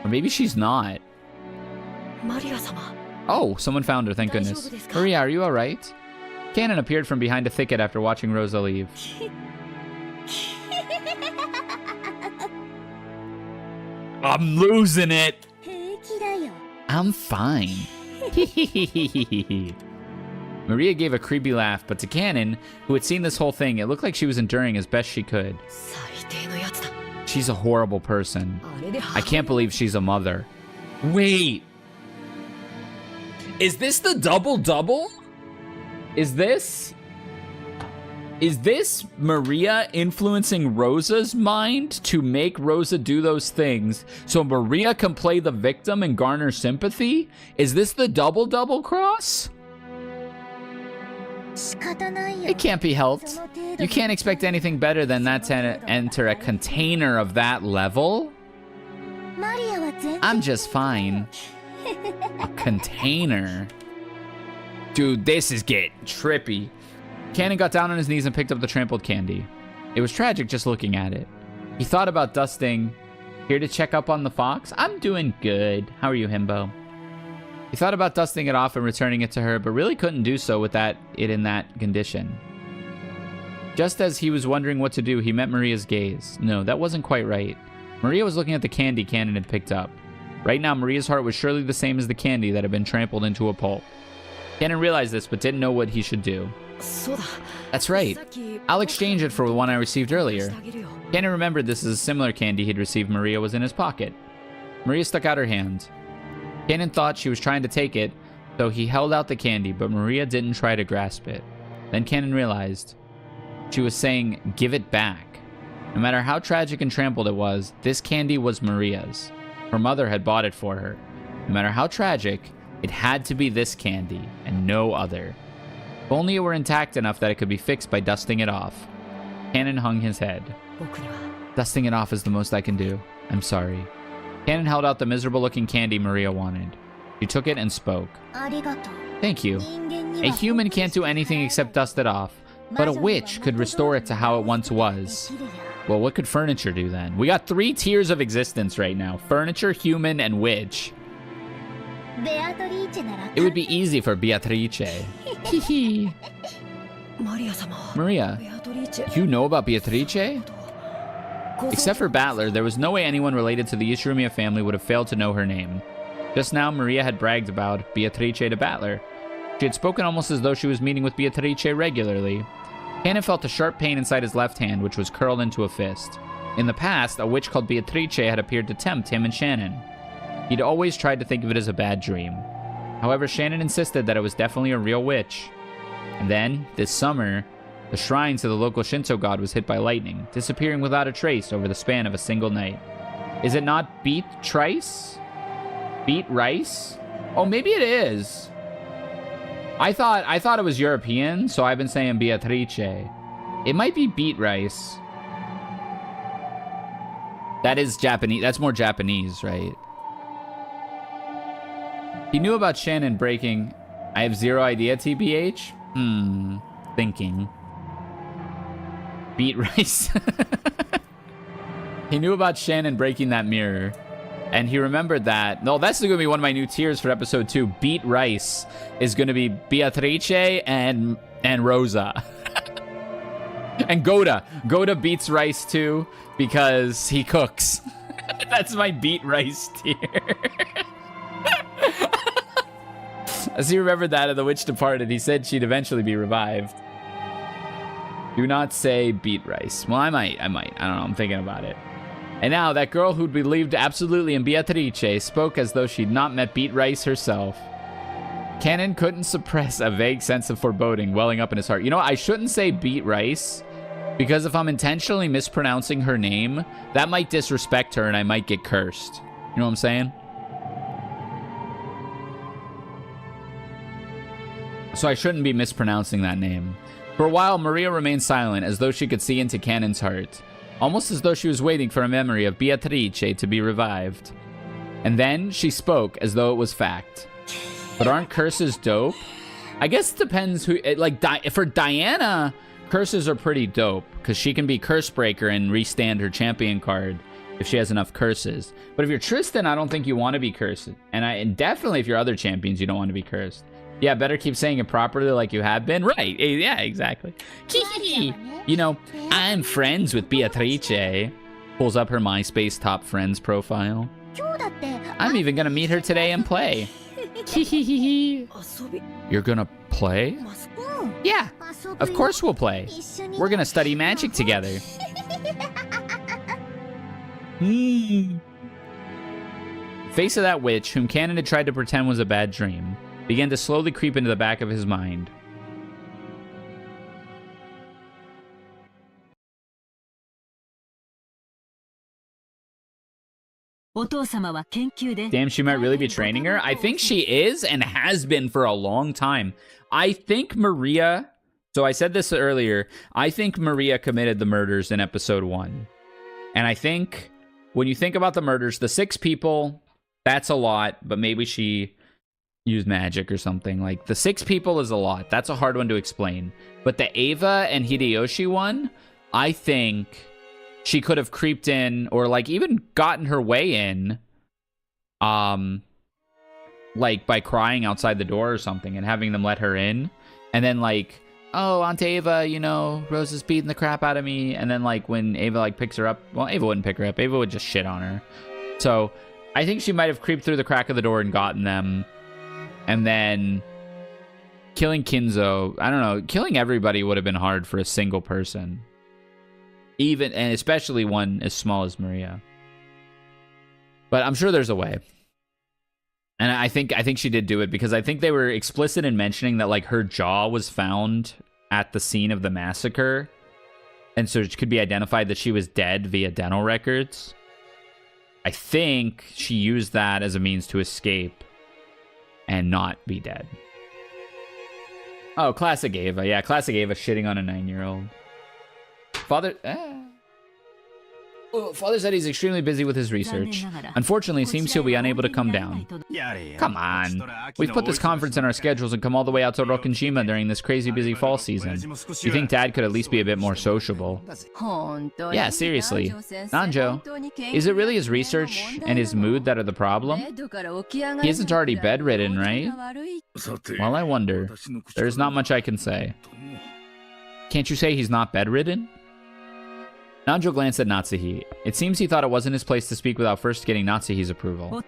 Or maybe she's not. Oh, someone found her, thank goodness. Maria, are you alright? Cannon appeared from behind a thicket after watching Rosa leave. I'm losing it. I'm fine. Maria gave a creepy laugh, but to Cannon, who had seen this whole thing, it looked like she was enduring as best she could. She's a horrible person. I can't believe she's a mother. Wait. Is this the double-double? Is this Maria influencing Rosa's mind to make Rosa do those things so Maria can play the victim and garner sympathy? Is this the double-double cross? It can't be helped. You can't expect anything better than that to enter a container of that level. I'm just fine. A container? Dude, this is getting trippy. Cannon got down on his knees and picked up the trampled candy. It was tragic just looking at it. He thought about dusting. Here to check up on the fox? I'm doing good. How are you, Himbo? He thought about dusting it off and returning it to her, but really couldn't do so with it in that condition. Just as he was wondering what to do, he met Maria's gaze. No, that wasn't quite right. Maria was looking at the candy Cannon had picked up. Right now, Maria's heart was surely the same as the candy that had been trampled into a pulp. Cannon realized this, but didn't know what he should do. That's right. I'll exchange it for the one I received earlier. Cannon remembered this as a similar candy he'd received Maria was in his pocket. Maria stuck out her hand. Cannon thought she was trying to take it, so he held out the candy, but Maria didn't try to grasp it. Then Cannon realized she was saying, give it back. No matter how tragic and trampled it was, this candy was Maria's. Her mother had bought it for her. No matter how tragic, it had to be this candy, and no other. If only it were intact enough that it could be fixed by dusting it off. Cannon hung his head. Dusting it off is the most I can do. I'm sorry. Cannon held out the miserable-looking candy Maria wanted. She took it and spoke. Thank you. A human can't do anything except dust it off, but a witch could restore it to how it once was. Well, what could furniture do then? We got 3 tiers of existence right now. Furniture, human, and witch. It would be easy for Beatrice. Maria, you know about Beatrice? Except for Battler, there was no way anyone related to the Ishirimiya family would have failed to know her name. Just now, Maria had bragged about Beatrice to Battler. She had spoken almost as though she was meeting with Beatrice regularly. Cannon felt a sharp pain inside his left hand, which was curled into a fist. In the past, a witch called Beatrice had appeared to tempt him and Shannon. He'd always tried to think of it as a bad dream. However, Shannon insisted that it was definitely a real witch. And then, this summer, the shrine to the local Shinto god was hit by lightning, disappearing without a trace over the span of a single night. Is it not Beat Trice? Beat Rice? Oh, maybe it is. I thought it was European, so I've been saying Beatrice. It might be Beat Rice. That is Japanese. That's more Japanese, right? He knew about Shannon breaking. I have zero idea, TBH. Thinking. Beat Rice. He knew about Shannon breaking that mirror. And he remembered that. No, that's going to be one of my new tiers for episode 2. Beat Rice is going to be Beatrice and Rosa. And Goda. Goda beats Rice too because he cooks. That's my Beat Rice tier. As he remembered that of the witch departed, he said she'd eventually be revived. Do not say Beat Rice. Well, I might. I don't know. I'm thinking about it. And now, that girl who'd believed absolutely in Beatrice spoke as though she'd not met Beat Rice herself. Cannon couldn't suppress a vague sense of foreboding welling up in his heart. You know what? I shouldn't say Beat Rice, because if I'm intentionally mispronouncing her name, that might disrespect her and I might get cursed. You know what I'm saying? So I shouldn't be mispronouncing that name. For a while, Maria remained silent, as though she could see into Cannon's heart. Almost as though she was waiting for a memory of Beatrice to be revived. And then she spoke as though it was fact. But aren't curses dope? I guess it depends who... Like, for Diana, curses are pretty dope, because she can be curse breaker and restand her champion card if she has enough curses. But if you're Tristan, I don't think you want to be cursed. And definitely if you're other champions, you don't want to be cursed. Yeah, better keep saying it properly like you have been. Right, yeah, exactly. You know, I'm friends with Beatrice. Pulls up her MySpace top friends profile. I'm even gonna meet her today and play. You're gonna play? Yeah, of course we'll play. We're gonna study magic together. Face of that witch, whom Cannon had tried to pretend was a bad dream, began to slowly creep into the back of his mind. Damn, she might really be training her. I think she is and has been for a long time. I think Maria... So I said this earlier. I think Maria committed the murders in episode 1. And I think when you think about the murders, the 6 people, that's a lot. But maybe she... use magic or something. Like, the 6 people is a lot. That's a hard one to explain. But the Ava and Hideyoshi one, I think she could have creeped in or, like, even gotten her way in, like, by crying outside the door or something and having them let her in. And then, like, oh, Aunt Ava, you know, Rose is beating the crap out of me. And then, like, when Ava, like, picks her up, well, Ava wouldn't pick her up. Ava would just shit on her. So I think she might have creeped through the crack of the door and gotten them. And then killing Kinzo, I don't know, killing everybody would have been hard for a single person. Even, and especially one as small as Maria. But I'm sure there's a way. And I think she did do it because I think they were explicit in mentioning that, like, her jaw was found at the scene of the massacre. And so it could be identified that she was dead via dental records. I think she used that as a means to escape and not be dead. Oh, classic Ava. Yeah, classic Ava shitting on a 9-year-old. Father said he's extremely busy with his research. Unfortunately, it seems he'll be unable to come down. Come on. We've put this conference in our schedules and come all the way out to Rokkenshima during this crazy busy fall season. You think Dad could at least be a bit more sociable? Yeah, seriously. Nanjo, is it really his research and his mood that are the problem? He isn't already bedridden, right? Well, I wonder. There's not much I can say. Can't you say he's not bedridden? Nanjo glanced at Natsuhi. It seems he thought it wasn't his place to speak without first getting Natsuhi's approval.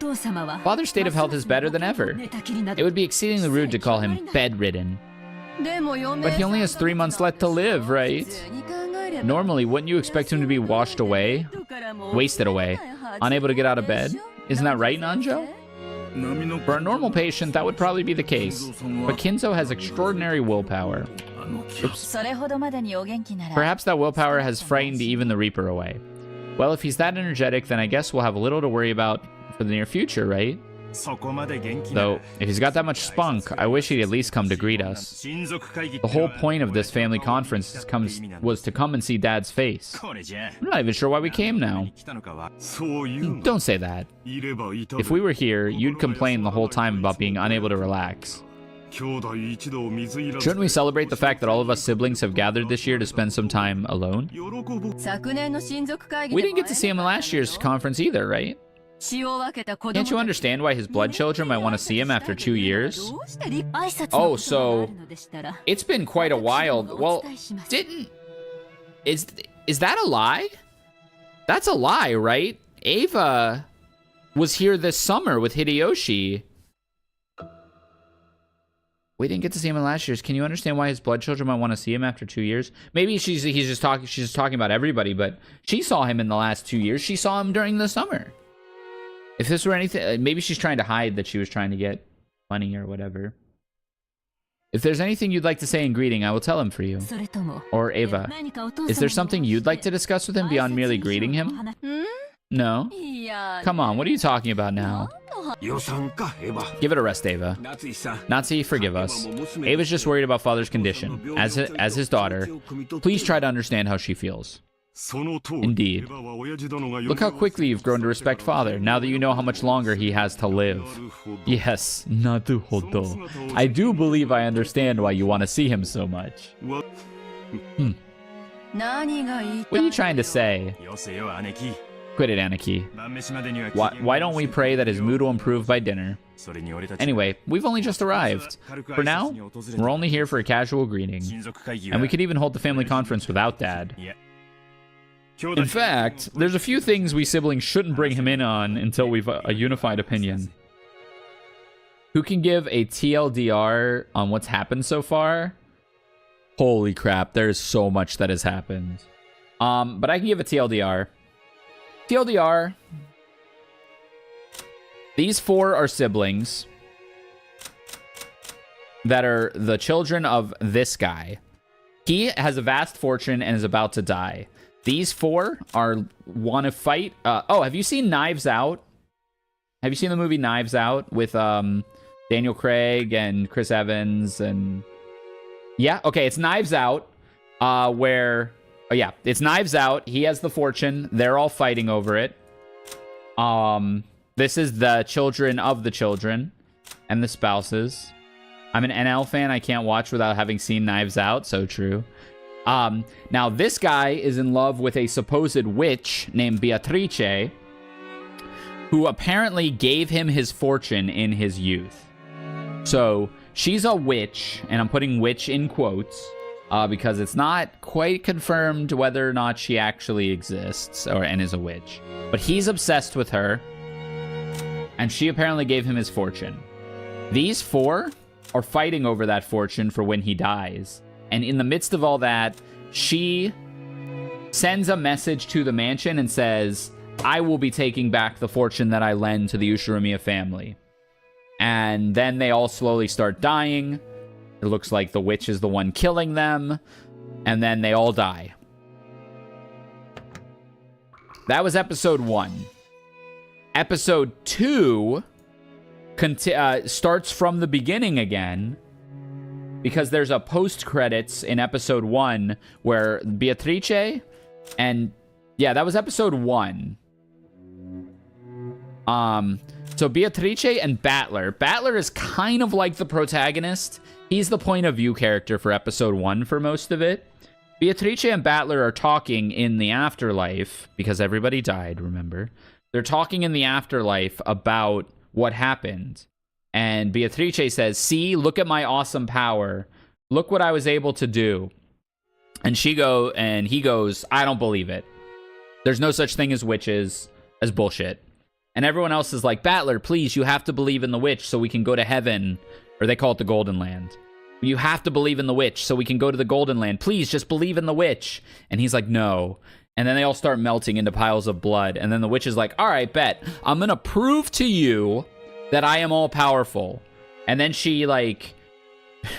Father's state of health is better than ever. It would be exceedingly rude to call him bedridden. But he only has 3 months left to live, right? Normally, wouldn't you expect him to be washed away? Wasted away. Unable to get out of bed? Isn't that right, Nanjo? For a normal patient, that would probably be the case. But Kinzo has extraordinary willpower. Oops. Perhaps that willpower has frightened even the Reaper away. Well, if he's that energetic, then I guess we'll have a little to worry about for the near future, right? Though, if he's got that much spunk, I wish he'd at least come to greet us. The whole point of this family conference was to come and see Dad's face. I'm not even sure why we came now. Don't say that. If we were here, you'd complain the whole time about being unable to relax. Shouldn't we celebrate the fact that all of us siblings have gathered this year to spend some time alone? We didn't get to see him in last year's conference either, right? Can't you understand why his blood children might want to see him after 2 years? Oh, so it's been quite a while. Well, is that a lie? That's a lie, right? Ava was here this summer with Hideyoshi. We didn't get to see him in last year's. Can you understand why his blood children might want to see him after 2 years? Maybe she's just talking about everybody, but she saw him in the last 2 years. She saw him during the summer. If this were anything, maybe she's trying to hide that she was trying to get money or whatever. If there's anything you'd like to say in greeting, I will tell him for you. Or Ava, is there something you'd like to discuss with him beyond merely greeting him? No? Come on, what are you talking about now? Give it a rest, Ava. Nazi, forgive us. Ava's just worried about Father's condition. As his daughter, please try to understand how she feels. Indeed. Look how quickly you've grown to respect Father, now that you know how much longer he has to live. Yes, naruhodo. I do believe I understand why you want to see him so much. What are you trying to say? Quit it, Aniki. Why don't we pray that his mood will improve by dinner? Anyway, we've only just arrived. For now, we're only here for a casual greeting. And we could even hold the family conference without Dad. In fact, there's a few things we siblings shouldn't bring him in on until we've a unified opinion. Who can give a TLDR on what's happened so far? Holy crap, there's so much that has happened. But I can give a TLDR. TLDR. These 4 are siblings that are the children of this guy. He has a vast fortune and is about to die. These 4 want to fight. Oh, have you seen Knives Out? Have you seen the movie Knives Out with Daniel Craig and Chris Evans and... Yeah, okay, it's Knives Out where... Oh, yeah, it's Knives Out. He has the fortune. They're all fighting over it. This is the children of the children and the spouses. I'm an NL fan. I can't watch without having seen Knives Out. So true. Now, this guy is in love with a supposed witch named Beatrice, who apparently gave him his fortune in his youth. So, she's a witch, and I'm putting witch in quotes, because it's not quite confirmed whether or not she actually exists and is a witch. But he's obsessed with her, and she apparently gave him his fortune. These 4 are fighting over that fortune for when he dies. And in the midst of all that, she sends a message to the mansion and says, I will be taking back the fortune that I lend to the Ushiromiya family. And then they all slowly start dying. It looks like the witch is the one killing them. And then they all die. That was episode 1. Episode 2 starts from the beginning again. Because there's a post-credits in episode 1 where Beatrice and... Yeah, that was episode 1. So Beatrice and Battler. Battler is kind of like the protagonist. He's the point of view character for episode 1 for most of it. Beatrice and Battler are talking in the afterlife, because everybody died, remember? They're talking in the afterlife about what happened. And Beatrice says, see, look at my awesome power. Look what I was able to do. And he goes, I don't believe it. There's no such thing as witches, as bullshit. And everyone else is like, Battler, please, you have to believe in the witch so we can go to heaven. Or they call it the Golden Land. You have to believe in the witch so we can go to the Golden Land. Please, just believe in the witch. And he's like, no. And then they all start melting into piles of blood. And then the witch is like, all right, bet. I'm going to prove to you that I am all powerful. And then she, like,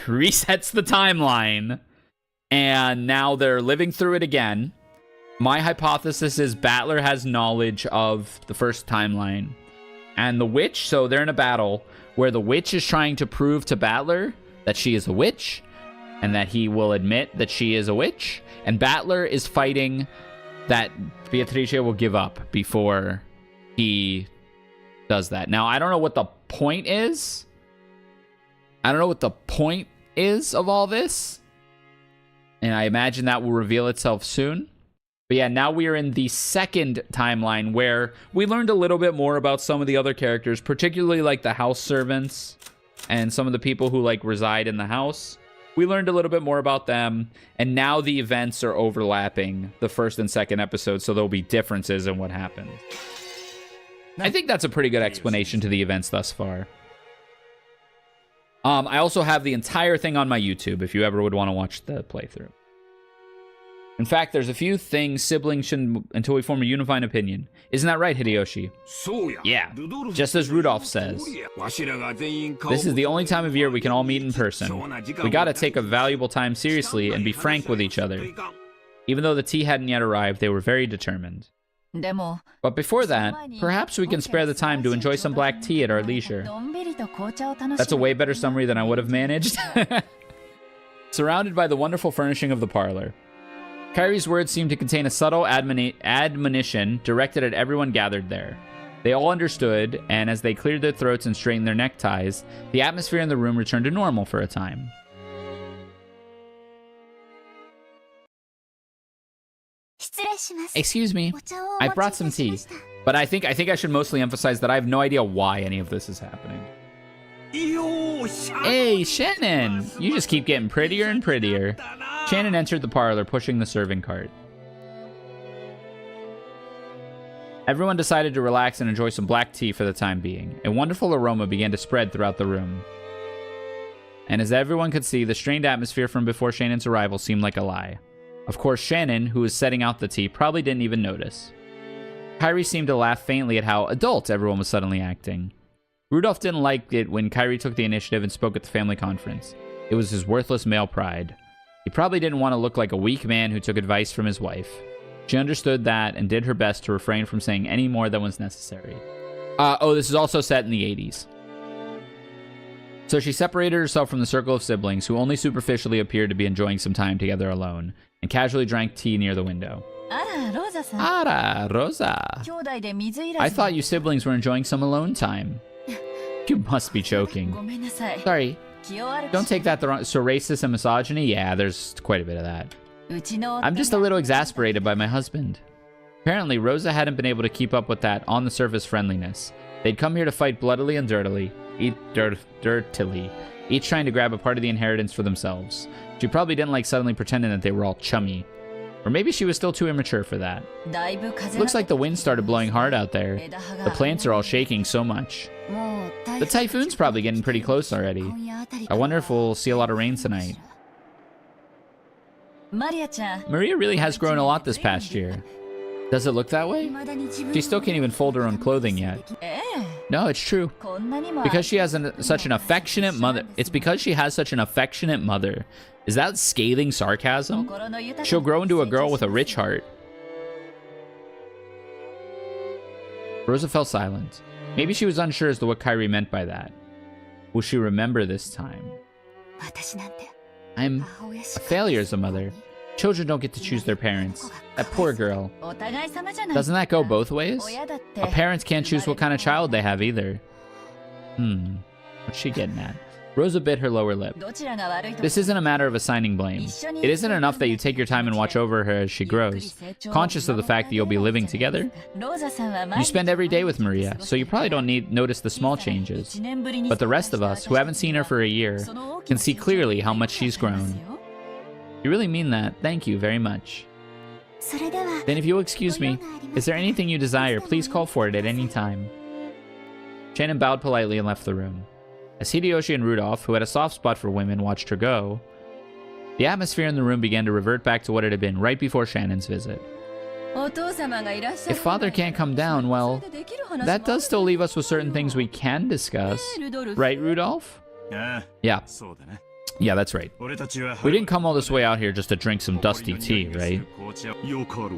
resets the timeline. And now they're living through it again. My hypothesis is Battler has knowledge of the first timeline. And the witch, so they're in a battle where the witch is trying to prove to Battler that she is a witch. And that he will admit that she is a witch. And Battler is fighting that Beatrice will give up before he does that. Now, I don't know what the point is. I don't know what the point is of all this. And I imagine that will reveal itself soon. But yeah, now we are in the second timeline where we learned a little bit more about some of the other characters, particularly like the house servants and some of the people who like reside in the house. We learned a little bit more about them, and now the events are overlapping the first and second episode, so there'll be differences in what happened. I think that's a pretty good explanation to the events thus far. I also have the entire thing on my YouTube if you ever would want to watch the playthrough. In fact, there's a few things siblings shouldn't until we form a unifying opinion. Isn't that right, Hideyoshi? Yeah, just as Rudolph says. This is the only time of year we can all meet in person. We gotta take a valuable time seriously and be frank with each other. Even though the tea hadn't yet arrived, they were very determined. But before that, perhaps we can spare the time to enjoy some black tea at our leisure. That's a way better summary than I would have managed. Surrounded by the wonderful furnishing of the parlor. Kairi's words seemed to contain a subtle admonition directed at everyone gathered there. They all understood, and as they cleared their throats and straightened their neckties, the atmosphere in the room returned to normal for a time. Excuse me, I brought some tea, but I think I should mostly emphasize that I have no idea why any of this is happening. Hey, Shannon! You just keep getting prettier and prettier. Shannon entered the parlor, pushing the serving cart. Everyone decided to relax and enjoy some black tea for the time being. A wonderful aroma began to spread throughout the room. And as everyone could see, the strained atmosphere from before Shannon's arrival seemed like a lie. Of course, Shannon, who was setting out the tea, probably didn't even notice. Kairi seemed to laugh faintly at how adult everyone was suddenly acting. Rudolph didn't like it when Kairi took the initiative and spoke at the family conference. It was his worthless male pride. He probably didn't want to look like a weak man who took advice from his wife. She understood that and did her best to refrain from saying any more than was necessary. This is also set in the 80s. So she separated herself from the circle of siblings who only superficially appeared to be enjoying some time together alone, and casually drank tea near the window. Ara, Rosa. I thought you siblings were enjoying some alone time. You must be joking. Sorry. Don't take that the wrong... So racist and misogyny? Yeah, there's quite a bit of that. I'm just a little exasperated by my husband. Apparently, Rosa hadn't been able to keep up with that on-the-surface friendliness. They'd come here to fight bloodily and dirtily, each trying to grab a part of the inheritance for themselves. She probably didn't like suddenly pretending that they were all chummy. Or maybe she was still too immature for that. Looks like the wind started blowing hard out there. The plants are all shaking so much. The typhoon's probably getting pretty close already. I wonder if we'll see a lot of rain tonight. Maria really has grown a lot this past year. Does it look that way? She still can't even fold her own clothing yet. No, it's true. Because she has such an affectionate mother. It's because she has such an affectionate mother. Is that scathing sarcasm? She'll grow into a girl with a rich heart. Rosa fell silent. Maybe she was unsure as to what Kairi meant by that. Will she remember this time? I'm a failure as a mother. Children don't get to choose their parents. That poor girl. Doesn't that go both ways? A parent can't choose what kind of child they have either. What's she getting at? Rosa bit her lower lip. This isn't a matter of assigning blame. It isn't enough that you take your time and watch over her as she grows, conscious of the fact that you'll be living together. You spend every day with Maria, so you probably don't notice the small changes. But the rest of us, who haven't seen her for a year, can see clearly how much she's grown. You really mean that. Thank you very much. Then if you'll excuse me, is there anything you desire? Please call for it at any time. Shannon bowed politely and left the room. As Hideyoshi and Rudolph, who had a soft spot for women, watched her go, the atmosphere in the room began to revert back to what it had been right before Shannon's visit. If father can't come down, well, that does still leave us with certain things we can discuss. Right, Rudolph? Yeah. Yeah, that's right. We didn't come all this way out here just to drink some dusty tea, right?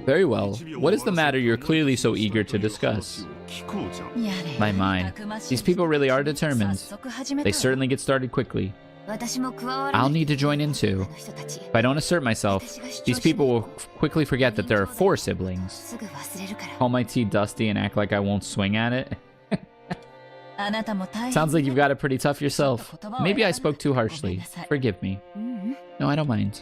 Very well. What is the matter you're clearly so eager to discuss? My. These people really are determined. They certainly get started quickly. I'll need to join in too. If I don't assert myself, these people will quickly forget that there are 4 siblings. Call my tea dusty and act like I won't swing at it. Sounds like you've got it pretty tough yourself. Maybe I spoke too harshly. Forgive me. No, I don't mind.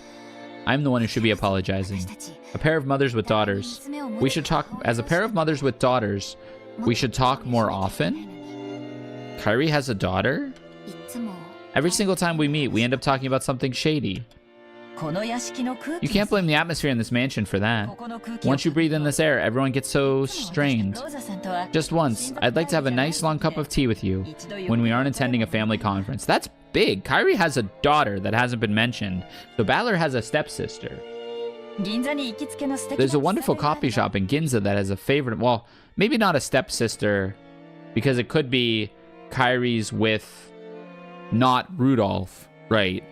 I'm the one who should be apologizing. A pair of mothers with daughters. We should talk... As a pair of mothers with daughters, we should talk more often? Kairi has a daughter? Every single time we meet, we end up talking about something shady. You can't blame the atmosphere in this mansion for that. Once you breathe in this air, everyone gets so strained. Just once, I'd like to have a nice long cup of tea with you when we aren't attending a family conference. That's big. Kairi has a daughter that hasn't been mentioned, so Balor has a stepsister. There's a wonderful coffee shop in Ginza that has a favorite... Well, maybe not a stepsister, because it could be Kairi's with not Rudolph, right?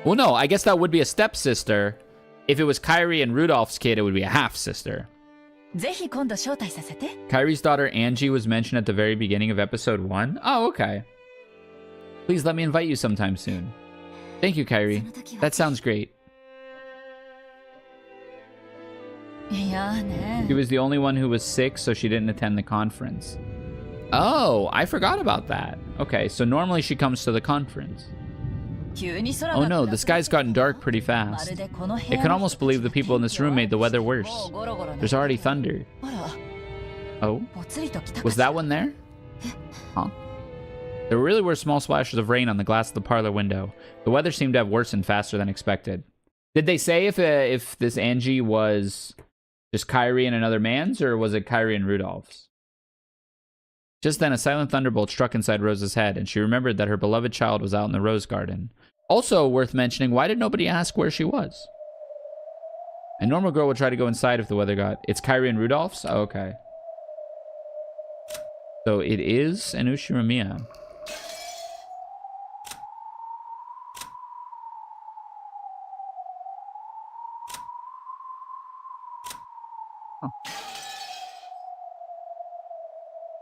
Well, no, I guess that would be a stepsister. If it was Kairi and Rudolph's kid, it would be a half-sister. Kairi's daughter Angie was mentioned at the very beginning of episode 1. Oh, okay. Please let me invite you sometime soon. Thank you, Kairi. That sounds great. She was the only one who was sick, so she didn't attend the conference. Oh, I forgot about that. Okay, so normally she comes to the conference. Oh no, the sky's gotten dark pretty fast. It can almost believe the people in this room made the weather worse. There's already thunder. Oh? Was that one there? Huh? There really were small splashes of rain on the glass of the parlor window. The weather seemed to have worsened faster than expected. Did they say if this Angie was just Kairi and another man's, or was it Kairi and Rudolph's? Just then, a silent thunderbolt struck inside Rosa's head, and she remembered that her beloved child was out in the rose garden. Also worth mentioning, why did nobody ask where she was? A normal girl would try to go inside if the weather got... It's Kairi and Rudolph's? Oh, okay. So it is an Ushiramiya.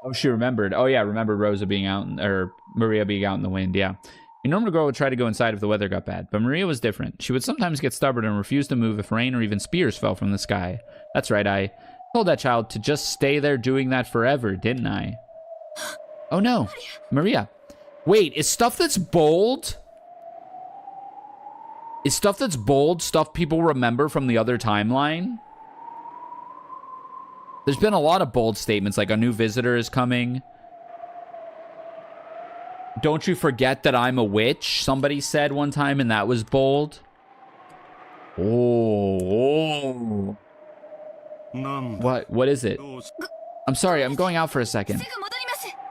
Oh, she remembered. Oh, yeah, remember Rosa being out, or Maria being out in the wind, yeah. A normal girl would try to go inside if the weather got bad, but Maria was different. She would sometimes get stubborn and refuse to move if rain or even spears fell from the sky. That's right, I told that child to just stay there doing that forever, didn't I? Oh, no. Maria. Wait, is stuff that's bold? Is stuff that's bold stuff people remember from the other timeline? There's been a lot of bold statements, like a new visitor is coming. Don't you forget that I'm a witch, somebody said one time, and that was bold. Oh. What is it? I'm sorry, I'm going out for a second.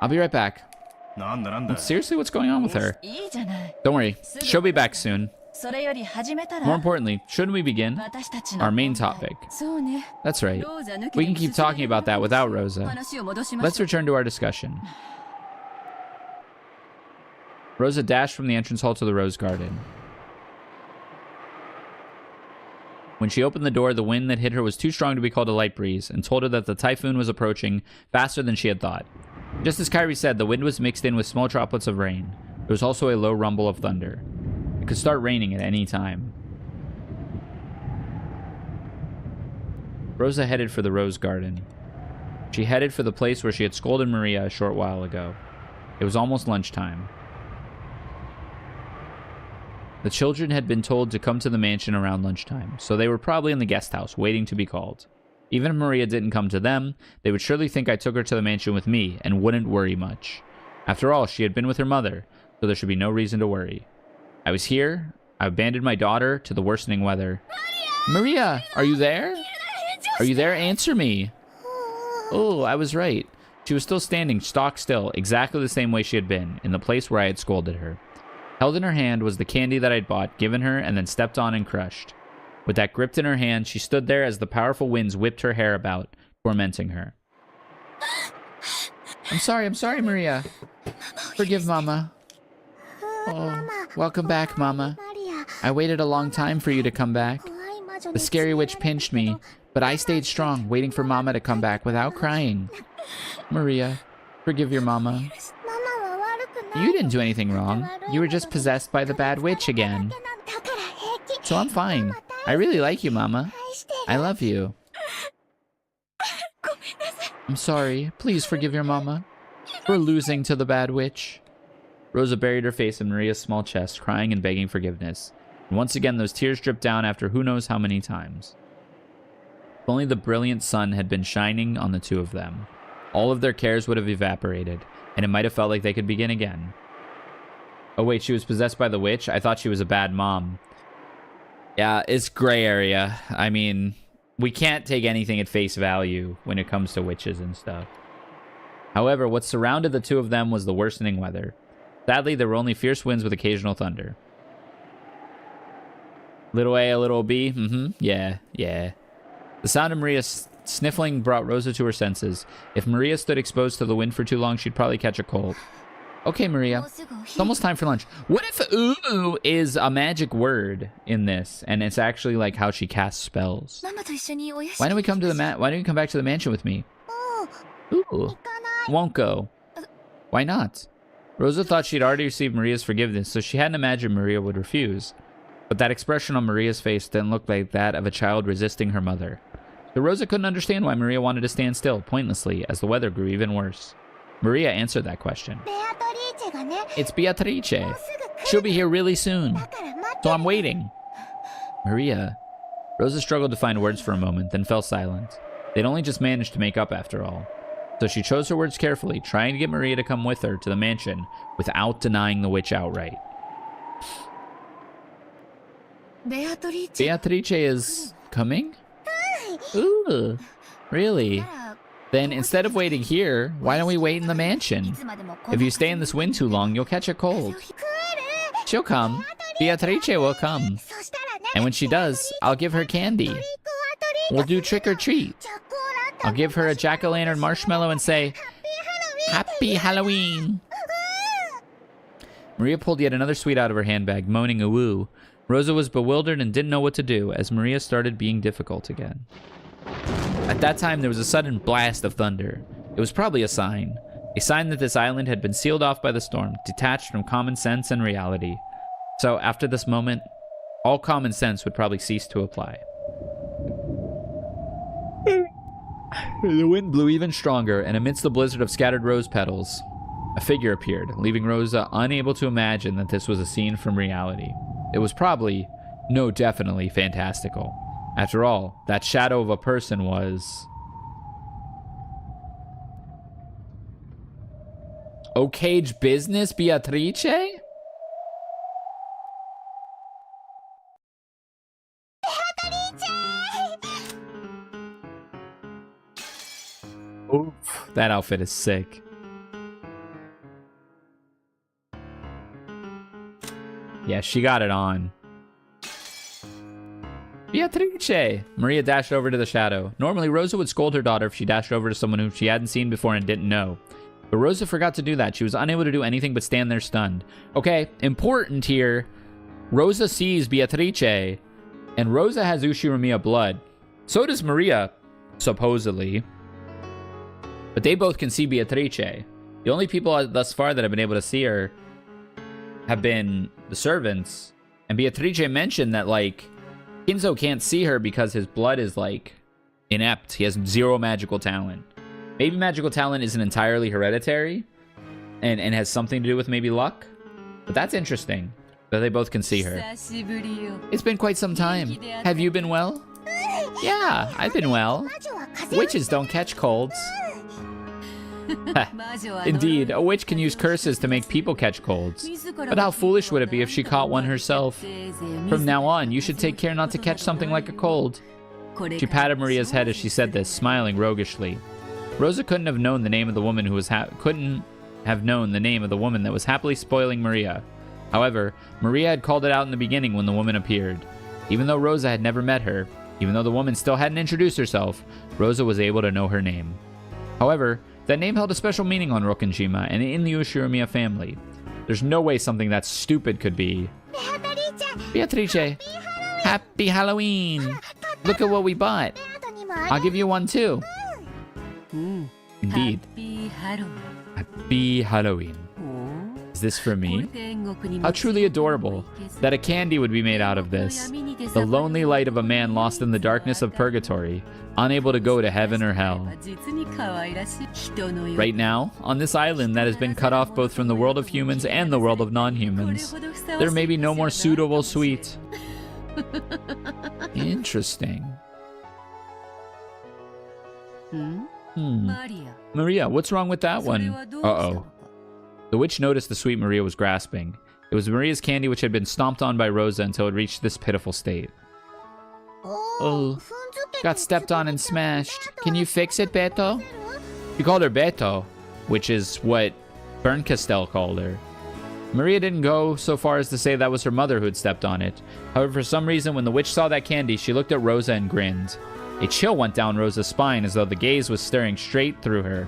I'll be right back. Seriously, what's going on with her? Don't worry, she'll be back soon. More importantly, shouldn't we begin? Our main topic. That's right. We can keep talking about that without Rosa. Let's return to our discussion. Rosa dashed from the entrance hall to the rose garden. When she opened the door, the wind that hit her was too strong to be called a light breeze, and told her that the typhoon was approaching faster than she had thought. Just as Kairi said, the wind was mixed in with small droplets of rain. There was also a low rumble of thunder. It could start raining at any time. Rosa headed for the rose garden. She headed for the place where she had scolded Maria a short while ago. It was almost lunchtime. The children had been told to come to the mansion around lunchtime, so they were probably in the guest house, waiting to be called. Even if Maria didn't come to them, they would surely think I took her to the mansion with me, and wouldn't worry much. After all, she had been with her mother, so there should be no reason to worry. I was here. I abandoned my daughter to the worsening weather. Maria, are you there? Are you there? Answer me. Oh, I was right. She was still standing stock still, exactly the same way she had been, in the place where I had scolded her. Held in her hand was the candy that I'd bought, given her, and then stepped on and crushed. With that gripped in her hand, she stood there as the powerful winds whipped her hair about, tormenting her. I'm sorry, Maria. Forgive Mama. Oh, welcome back, Mama. I waited a long time for you to come back. The scary witch pinched me, but I stayed strong, waiting for Mama to come back without crying. Maria, forgive your Mama. You didn't do anything wrong. You were just possessed by the bad witch again. So I'm fine. I really like you, Mama. I love you. I'm sorry. Please forgive your Mama for losing to the bad witch. Rosa buried her face in Maria's small chest, crying and begging forgiveness. And once again, those tears dripped down after who knows how many times. If only the brilliant sun had been shining on the two of them, all of their cares would have evaporated, and it might have felt like they could begin again. Oh wait, she was possessed by the witch? I thought she was a bad mom. Yeah, it's gray area. I mean, we can't take anything at face value when it comes to witches and stuff. However, what surrounded the two of them was the worsening weather. Sadly, there were only fierce winds with occasional thunder. Little A, a little B? Yeah. The sound of Maria sniffling brought Rosa to her senses. If Maria stood exposed to the wind for too long, she'd probably catch a cold. Okay, Maria. It's almost time for lunch. What if ooh is a magic word in this, and it's actually like how she casts spells? Why don't we come back to the mansion with me? Ooh. Won't go. Why not? Rosa thought she'd already received Maria's forgiveness, so she hadn't imagined Maria would refuse. But that expression on Maria's face didn't look like that of a child resisting her mother. So Rosa couldn't understand why Maria wanted to stand still, pointlessly, as the weather grew even worse. Maria answered that question. It's Beatrice. She'll be here really soon. So I'm waiting. Maria. Rosa struggled to find words for a moment, then fell silent. They'd only just managed to make up after all. So she chose her words carefully, trying to get Maria to come with her to the mansion without denying the witch outright. Beatrice is coming? Ooh, really? Then instead of waiting here, why don't we wait in the mansion? If you stay in this wind too long, you'll catch a cold. She'll come. Beatrice will come. And when she does, I'll give her candy. We'll do trick or treat. I'll give her a jack-o'-lantern marshmallow and say, Happy Halloween! Maria pulled yet another sweet out of her handbag, moaning a woo. Rosa was bewildered and didn't know what to do as Maria started being difficult again. At that time, there was a sudden blast of thunder. It was probably a sign that this island had been sealed off by the storm, detached from common sense and reality. So after this moment, all common sense would probably cease to apply. The wind blew even stronger, and amidst the blizzard of scattered rose petals, a figure appeared, leaving Rosa unable to imagine that this was a scene from reality. It was probably, no, definitely fantastical. After all, that shadow of a person was... Okage business, Beatrice? Oof, that outfit is sick. Yeah, she got it on. Beatrice! Maria dashed over to the shadow. Normally, Rosa would scold her daughter if she dashed over to someone whom she hadn't seen before and didn't know. But Rosa forgot to do that. She was unable to do anything but stand there stunned. Okay, important here. Rosa sees Beatrice, and Rosa has Ushiromiya blood. So does Maria, supposedly. But they both can see Beatrice. The only people thus far that have been able to see her have been the servants. And Beatrice mentioned that, like, Kinzo can't see her because his blood is, like, inept. He has zero magical talent. Maybe magical talent isn't entirely hereditary and has something to do with maybe luck. But that's interesting that they both can see her. It's been quite some time. Have you been well? Yeah, I've been well. Witches don't catch colds. Indeed, a witch can use curses to make people catch colds. But how foolish would it be if she caught one herself? From now on, you should take care not to catch something like a cold. She patted Maria's head as she said this, smiling roguishly. Rosa couldn't have known the name of the woman who was couldn't have known the name of the woman that was happily spoiling Maria. However, Maria had called it out in the beginning when the woman appeared. Even though Rosa had never met her, even though the woman still hadn't introduced herself, Rosa was able to know her name. However, that name held a special meaning on Rokkenjima and in the Ushiromiya family. There's no way something that stupid could be. Beatrice, happy Halloween! Look at what we bought. I'll give you one too. Indeed. Happy Halloween. Is this for me? How truly adorable that a candy would be made out of this. The lonely light of a man lost in the darkness of purgatory, unable to go to heaven or hell. Right now, on this island that has been cut off both from the world of humans and the world of non-humans, there may be no more suitable sweet. Interesting. Maria, what's wrong with that one? Uh-oh. The witch noticed the sweet Maria was grasping. It was Maria's candy which had been stomped on by Rosa until it reached this pitiful state. Oh, got stepped on and smashed. Can you fix it, Beto? She called her Beto, which is what Berncastel called her. Maria didn't go so far as to say that was her mother who had stepped on it. However, for some reason, when the witch saw that candy, she looked at Rosa and grinned. A chill went down Rosa's spine as though the gaze was staring straight through her.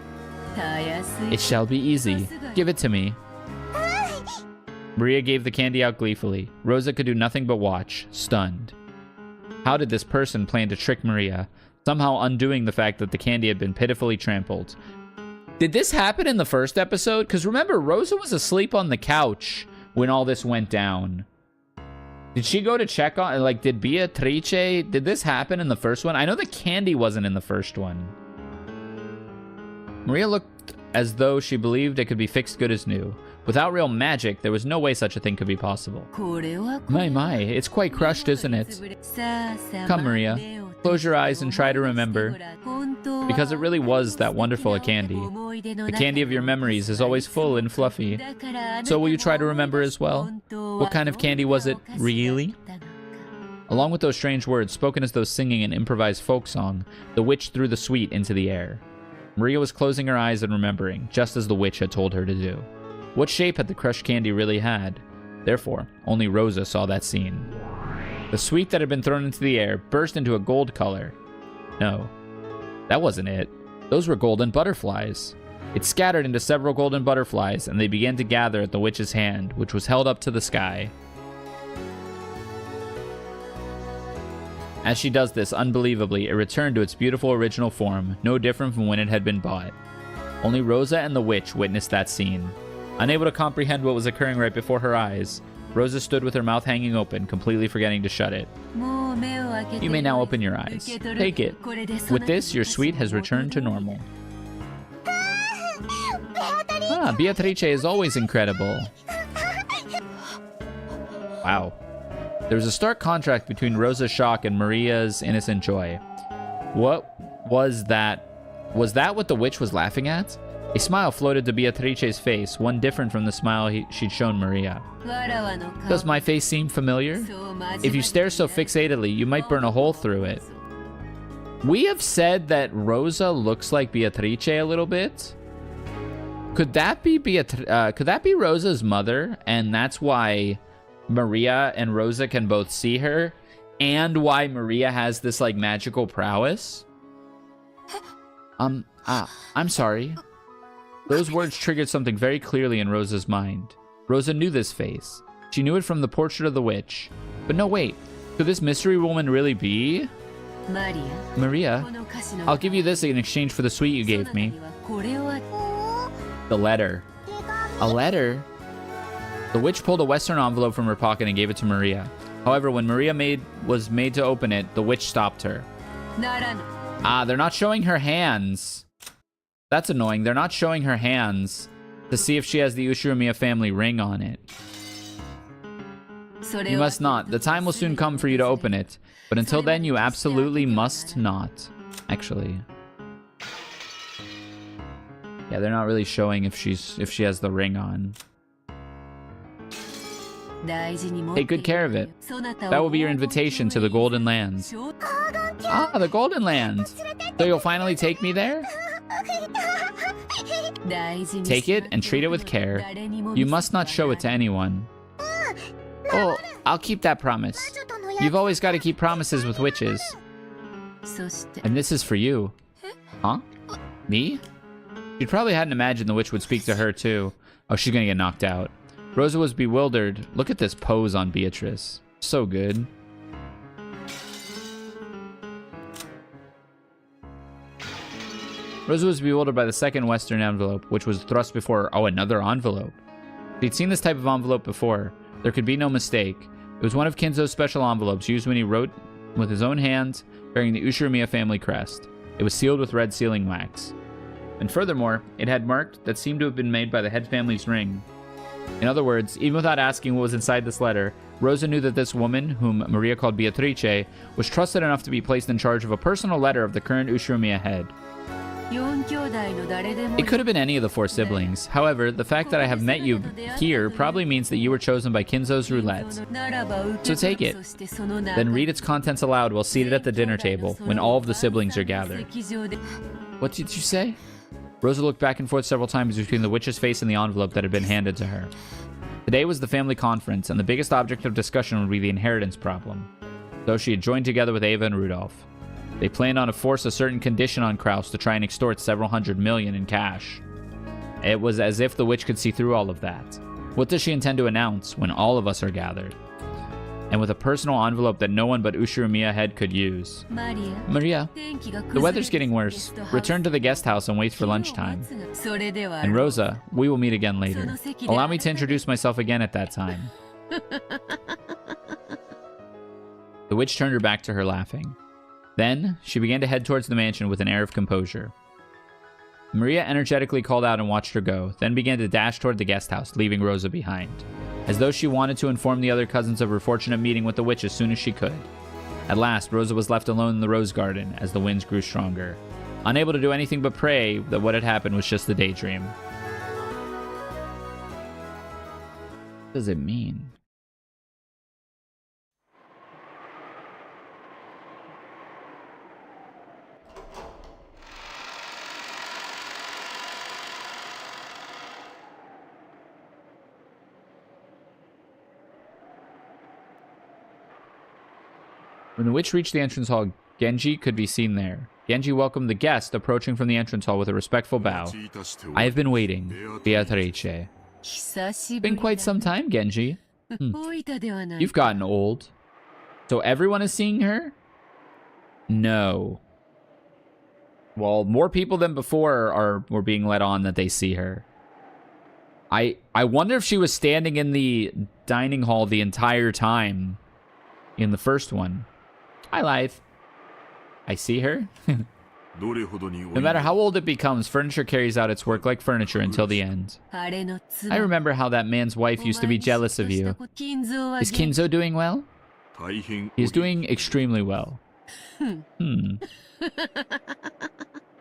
It shall be easy. Give it to me. Maria gave the candy out gleefully. Rosa could do nothing but watch, stunned. How did this person plan to trick Maria, somehow undoing the fact that the candy had been pitifully trampled? Did this happen in the first episode? Because remember, Rosa was asleep on the couch when all this went down. Did she go to check on, like, did Beatrice, did this happen in the first one? I know the candy wasn't in the first one. Maria looked as though she believed it could be fixed good as new. Without real magic, there was no way such a thing could be possible. My, it's quite crushed, isn't it? Come, Maria. Close your eyes and try to remember. Because it really was that wonderful a candy. The candy of your memories is always full and fluffy. So will you try to remember as well? What kind of candy was it, really? Along with those strange words, spoken as though singing an improvised folk song, the witch threw the sweet into the air. Maria was closing her eyes and remembering, just as the witch had told her to do. What shape had the crushed candy really had? Therefore, only Rosa saw that scene. The sweet that had been thrown into the air burst into a gold color. No, that wasn't it. Those were golden butterflies. It scattered into several golden butterflies, and they began to gather at the witch's hand, which was held up to the sky. As she does this, unbelievably, it returned to its beautiful original form, no different from when it had been bought. Only Rosa and the witch witnessed that scene. Unable to comprehend what was occurring right before her eyes, Rosa stood with her mouth hanging open, completely forgetting to shut it. You may now open your eyes. Take it. With this, your sweet has returned to normal. Ah, Beatrice is always incredible. Wow. There was a stark contrast between Rosa's shock and Maria's innocent joy. What was that? Was that what the witch was laughing at? A smile floated to Beatrice's face, one different from the smile she'd shown Maria. Does my face seem familiar? If you stare so fixatedly, you might burn a hole through it. We have said that Rosa looks like Beatrice a little bit. Could that be Rosa's mother, and that's why Maria and Rosa can both see her, and why Maria has this like magical prowess? I'm sorry. Those words triggered something very clearly in Rosa's mind. Rosa knew this face. She knew it from the portrait of the witch. But no, wait. Could this mystery woman really be? Maria, I'll give you this in exchange for the sweet you gave me. The letter. A letter? The witch pulled a Western envelope from her pocket and gave it to Maria. However, when Maria was made to open it, the witch stopped her. Ah, they're not showing her hands. That's annoying. They're not showing her hands to see if she has the Ushiromiya family ring on it. You must not. The time will soon come for you to open it. But until then, you absolutely must not. Actually. Yeah, they're not really showing if she has the ring on. Take good care of it. That will be your invitation to the Golden Lands. Ah, the Golden Lands. So you'll finally take me there? Take it and treat it with care. You must not show it to anyone. Oh, I'll keep that promise. You've always got to keep promises with witches. And this is for you. Huh? Me? She probably hadn't imagined the witch would speak to her, too. Oh, she's gonna get knocked out. Rosa was bewildered. Look at this pose on Beatrice. So good. Rosa was bewildered by the second Western envelope, which was thrust before her. Oh, another envelope. She'd seen this type of envelope before. There could be no mistake. It was one of Kinzo's special envelopes used when he wrote with his own hands, bearing the Ushiromiya family crest. It was sealed with red sealing wax. And furthermore, it had marked that seemed to have been made by the head family's ring. In other words, even without asking what was inside this letter, Rosa knew that this woman, whom Maria called Beatrice, was trusted enough to be placed in charge of a personal letter of the current Ushiromiya head. It could have been any of the 4 siblings. However, the fact that I have met you here probably means that you were chosen by Kinzo's roulette. So take it. Then read its contents aloud while seated at the dinner table, when all of the siblings are gathered. What did you say? Rosa looked back and forth several times between the witch's face and the envelope that had been handed to her. Today was the family conference, and the biggest object of discussion would be the inheritance problem. Though she had joined together with Ava and Rudolph. They planned on to force a certain condition on Kraus to try and extort several hundred million in cash. It was as if the witch could see through all of that. What does she intend to announce when all of us are gathered? And with a personal envelope that no one but Ushiromiya head could use. Maria, the weather's getting worse. Return to the guest house and wait for lunchtime. And Rosa, we will meet again later. Allow me to introduce myself again at that time. The witch turned her back to her, laughing. Then, she began to head towards the mansion with an air of composure. Maria energetically called out and watched her go, then began to dash toward the guest house, leaving Rosa behind, as though she wanted to inform the other cousins of her fortunate meeting with the witch as soon as she could. At last, Rosa was left alone in the rose garden as the winds grew stronger, unable to do anything but pray that what had happened was just a daydream. What does it mean? When the witch reached the entrance hall, Genji could be seen there. Genji welcomed the guest approaching from the entrance hall with a respectful bow. I have been waiting, Beatrice. Been quite some time, Genji. You've gotten old. So everyone is seeing her? No. Well, more people than before were being let on that they see her. I wonder if she was standing in the dining hall the entire time in the first one. Hi, Life. I see her. No matter how old it becomes, furniture carries out its work like furniture until the end. I remember how that man's wife used to be jealous of you. Is Kinzo doing well? He's doing extremely well. The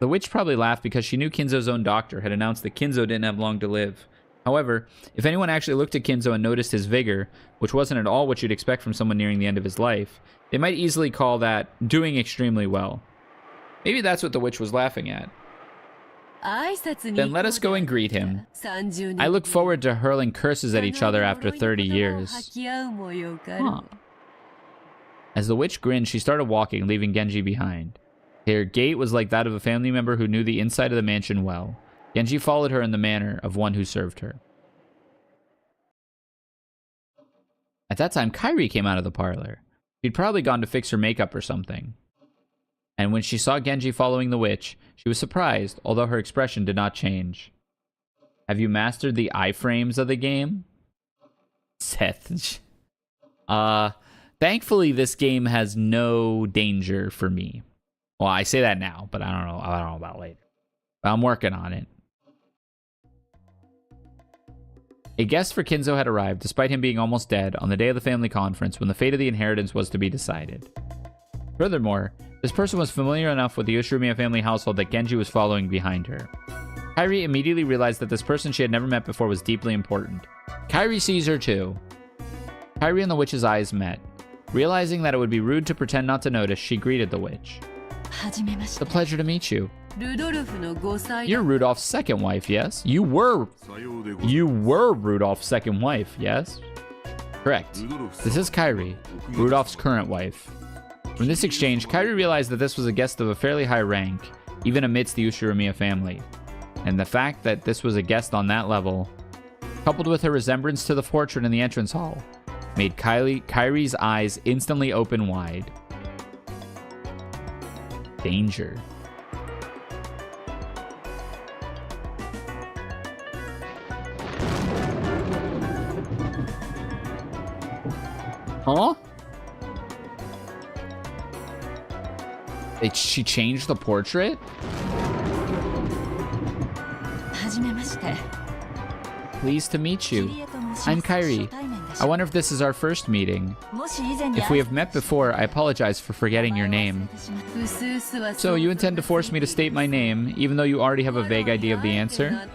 witch probably laughed because she knew Kinzo's own doctor had announced that Kinzo didn't have long to live. However, if anyone actually looked at Kinzo and noticed his vigor, which wasn't at all what you'd expect from someone nearing the end of his life, they might easily call that doing extremely well. Maybe that's what the witch was laughing at. Then let us go and greet him. I look forward to hurling curses at each other after 30 years. Huh. As the witch grinned, she started walking, leaving Genji behind. Her gait was like that of a family member who knew the inside of the mansion well. Genji followed her in the manner of one who served her. At that time, Kairi came out of the parlor. She'd probably gone to fix her makeup or something. And when she saw Genji following the witch, she was surprised, although her expression did not change. Have you mastered the iframes of the game? Seth. Thankfully, this game has no danger for me. Well, I say that now, but I don't know about later. But I'm working on it. A guest for Kinzo had arrived, despite him being almost dead, on the day of the family conference when the fate of the inheritance was to be decided. Furthermore, this person was familiar enough with the Ushiromiya family household that Genji was following behind her. Kairi immediately realized that this person she had never met before was deeply important. Kairi sees her too. Kairi and the witch's eyes met. Realizing that it would be rude to pretend not to notice, she greeted the witch. It's a pleasure to meet you. You're Rudolph's second wife, yes? You were Rudolph's second wife, yes? Correct. This is Kairi, Rudolph's current wife. From this exchange, Kairi realized that this was a guest of a fairly high rank, even amidst the Ushiromiya family. And the fact that this was a guest on that level, coupled with her resemblance to the portrait in the entrance hall, made Kairi's eyes instantly open wide. Danger. Huh? She changed the portrait? Pleased to meet you. I'm Kairi. I wonder if this is our first meeting. If we have met before, I apologize for forgetting your name. So you intend to force me to state my name, even though you already have a vague idea of the answer?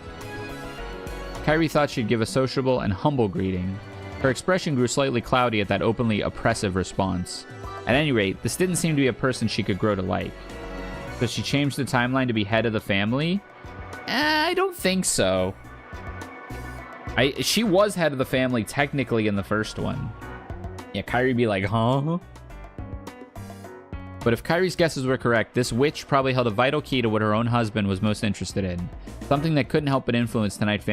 Kairi thought she'd give a sociable and humble greeting. Her expression grew slightly cloudy at that openly oppressive response. At any rate, this didn't seem to be a person she could grow to like. Does she change the timeline to be head of the family? I don't think so. She was head of the family technically in the first one. Yeah, Kairi be like, huh? But if Kairi's guesses were correct, this witch probably held a vital key to what her own husband was most interested in. Something that couldn't help but influence tonight's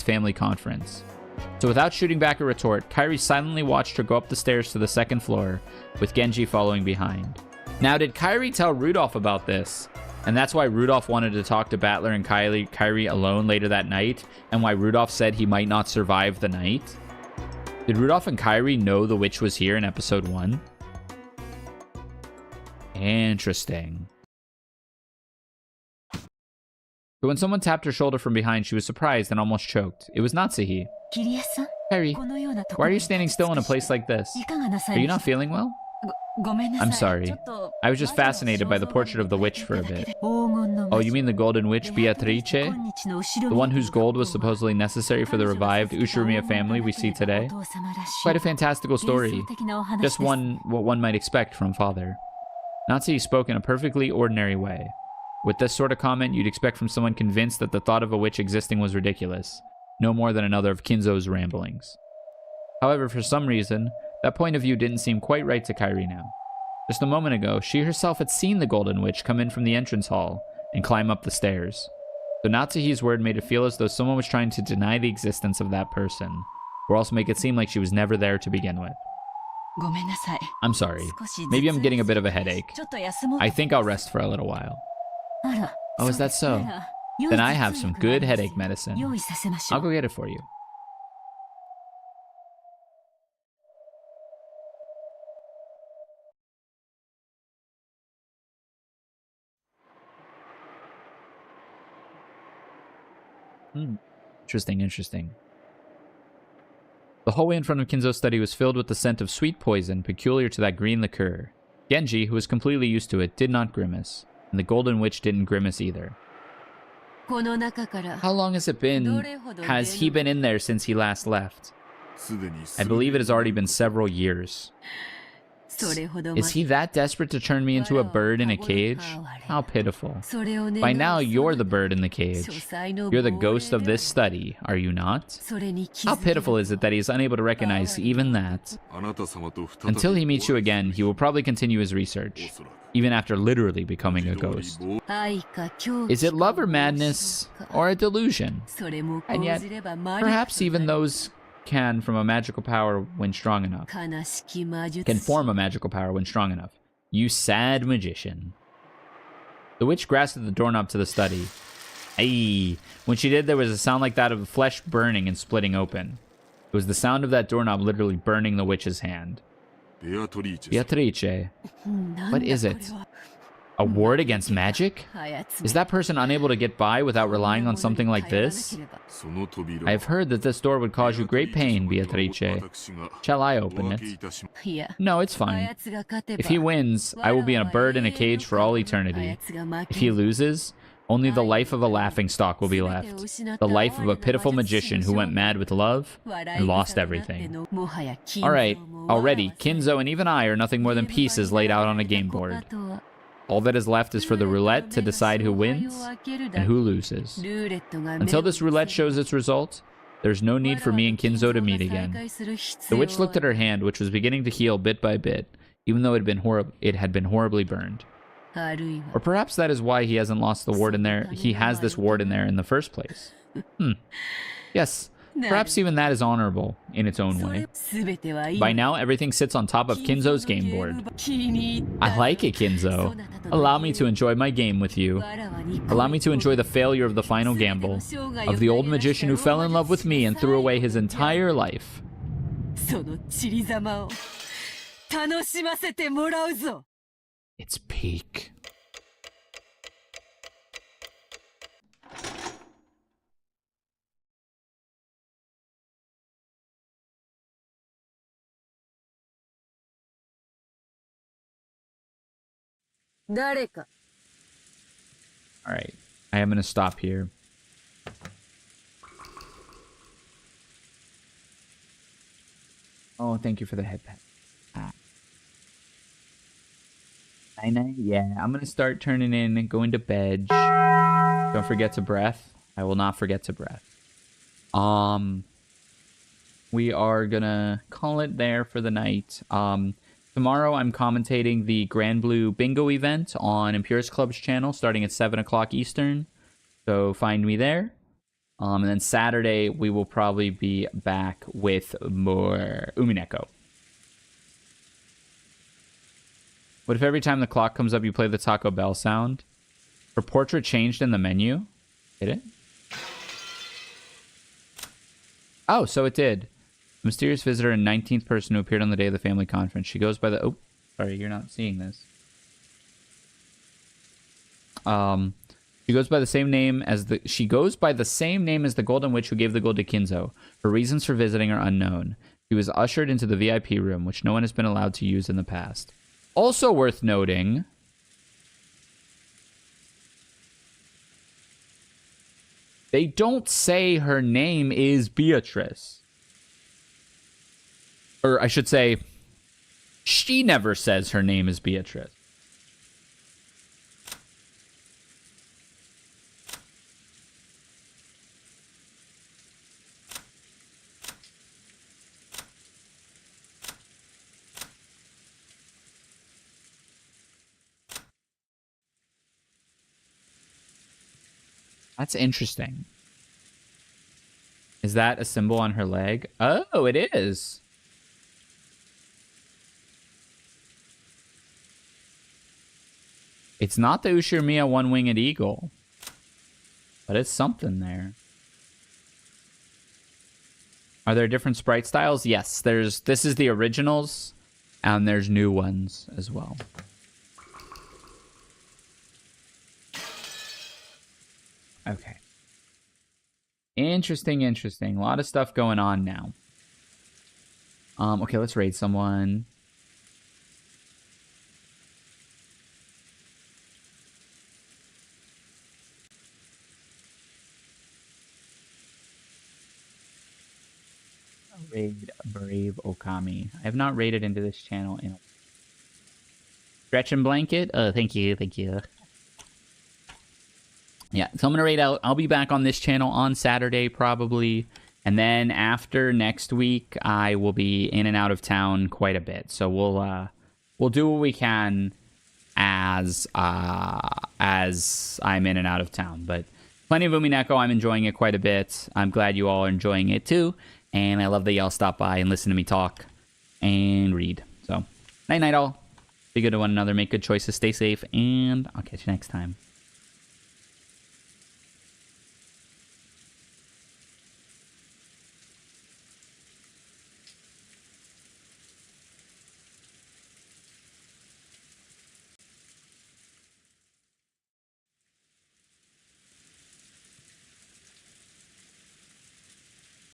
family conference. So without shooting back a retort, Kairi silently watched her go up the stairs to the second floor, with Genji following behind. Now, did Kairi tell Rudolph about this? And that's why Rudolph wanted to talk to Battler and Kairi alone later that night, and why Rudolph said he might not survive the night? Did Rudolph and Kairi know the witch was here in episode 1? Interesting. But when someone tapped her shoulder from behind, she was surprised and almost choked. It was Natsuhi. Kairi, why are you standing still in a place like this? Are you not feeling well? I'm sorry. I was just fascinated by the portrait of the witch for a bit. Oh, you mean the golden witch Beatrice? The one whose gold was supposedly necessary for the revived Ushiromiya family we see today? Quite a fantastical story. Just what one might expect from father. Natsuhi spoke in a perfectly ordinary way. With this sort of comment, you'd expect from someone convinced that the thought of a witch existing was ridiculous. No more than another of Kinzo's ramblings. However, for some reason, that point of view didn't seem quite right to Kairi now. Just a moment ago, she herself had seen the Golden Witch come in from the entrance hall and climb up the stairs. So Natsuhi's word made it feel as though someone was trying to deny the existence of that person, or else make it seem like she was never there to begin with. I'm sorry. Maybe I'm getting a bit of a headache. I think I'll rest for a little while. Oh, is that so? Then I have some good headache medicine. I'll go get it for you. Interesting. The hallway in front of Kinzo's study was filled with the scent of sweet poison peculiar to that green liqueur. Genji, who was completely used to it, did not grimace, and the Golden Witch didn't grimace either. How long has it been? Has he been in there since he last left? I believe it has already been several years. Is he that desperate to turn me into a bird in a cage? How pitiful. By now, you're the bird in the cage. You're the ghost of this study, are you not? How pitiful is it that he is unable to recognize even that? Until he meets you again, he will probably continue his research, even after literally becoming a ghost. Is it love or madness, or a delusion? And yet, perhaps even those can form a magical power when strong enough. You sad magician. The witch grasped at the doorknob to the study. Ayy. When she did, there was a sound like that of flesh burning and splitting open. It was the sound of that doorknob literally burning the witch's hand. Beatrice. What is it? A ward against magic? Is that person unable to get by without relying on something like this? I have heard that this door would cause you great pain, Beatrice. Shall I open it? No, it's fine. If he wins, I will be a bird in a cage for all eternity. If he loses, only the life of a laughingstock will be left. The life of a pitiful magician who went mad with love and lost everything. Alright, already, Kinzo and even I are nothing more than pieces laid out on a game board. All that is left is for the roulette to decide who wins and who loses. Until this roulette shows its result, There's no need for me and Kinzo to meet again. The witch looked at her hand, which was beginning to heal bit by bit, even though it had been horribly burned. Or perhaps that is why he hasn't lost the ward in there. He has this ward in there in the first place. Yes, perhaps even that is honorable in its own way. By now, everything sits on top of Kinzo's game board. I like it, Kinzo. Allow me to enjoy my game with you. Allow me to enjoy the failure of the final gamble, of the old magician who fell in love with me and threw away his entire life. It's peak. Alright, I am going to stop here. Oh, thank you for the headpad. Night-night? Yeah, I'm going to start turning in and going to bed. Don't forget to breath. I will not forget to breath. We are going to call it there for the night. Tomorrow, I'm commentating the Grand Blue Bingo event on Impurus Club's channel, starting at 7 o'clock Eastern. So find me there. And then Saturday, we will probably be back with more Umineko. What if every time the clock comes up, you play the Taco Bell sound? Her portrait changed in the menu? Did it? Oh, so it did. Mysterious visitor and 19th person who appeared on the day of the family conference. She goes by the... Oh, sorry, you're not seeing this. She goes by the same name as the... She goes by the same name as the Golden Witch who gave the gold to Kinzo. Her reasons for visiting are unknown. She was ushered into the VIP room, which no one has been allowed to use in the past. Also worth noting... They don't say her name is Beatrice. Or I should say, she never says her name is Beatrice. That's interesting. Is that a symbol on her leg? Oh, it is. It's not the Ushirmiya one-winged eagle, but it's something there. Are there different sprite styles? Yes, this is the originals, and there's new ones as well. Okay. Interesting. A lot of stuff going on now. Okay, let's raid someone. Raid Brave Okami. I have not raided into this channel in a... Stretch and Blanket? Thank you. Yeah, so I'm going to raid out. I'll be back on this channel on Saturday, probably. And then after next week, I will be in and out of town quite a bit. So we'll do what we can as I'm in and out of town. But plenty of Umineko. I'm enjoying it quite a bit. I'm glad you all are enjoying it too. And I love that y'all stop by and listen to me talk and read. So, night-night all. Be good to one another. Make good choices. Stay safe. And I'll catch you next time.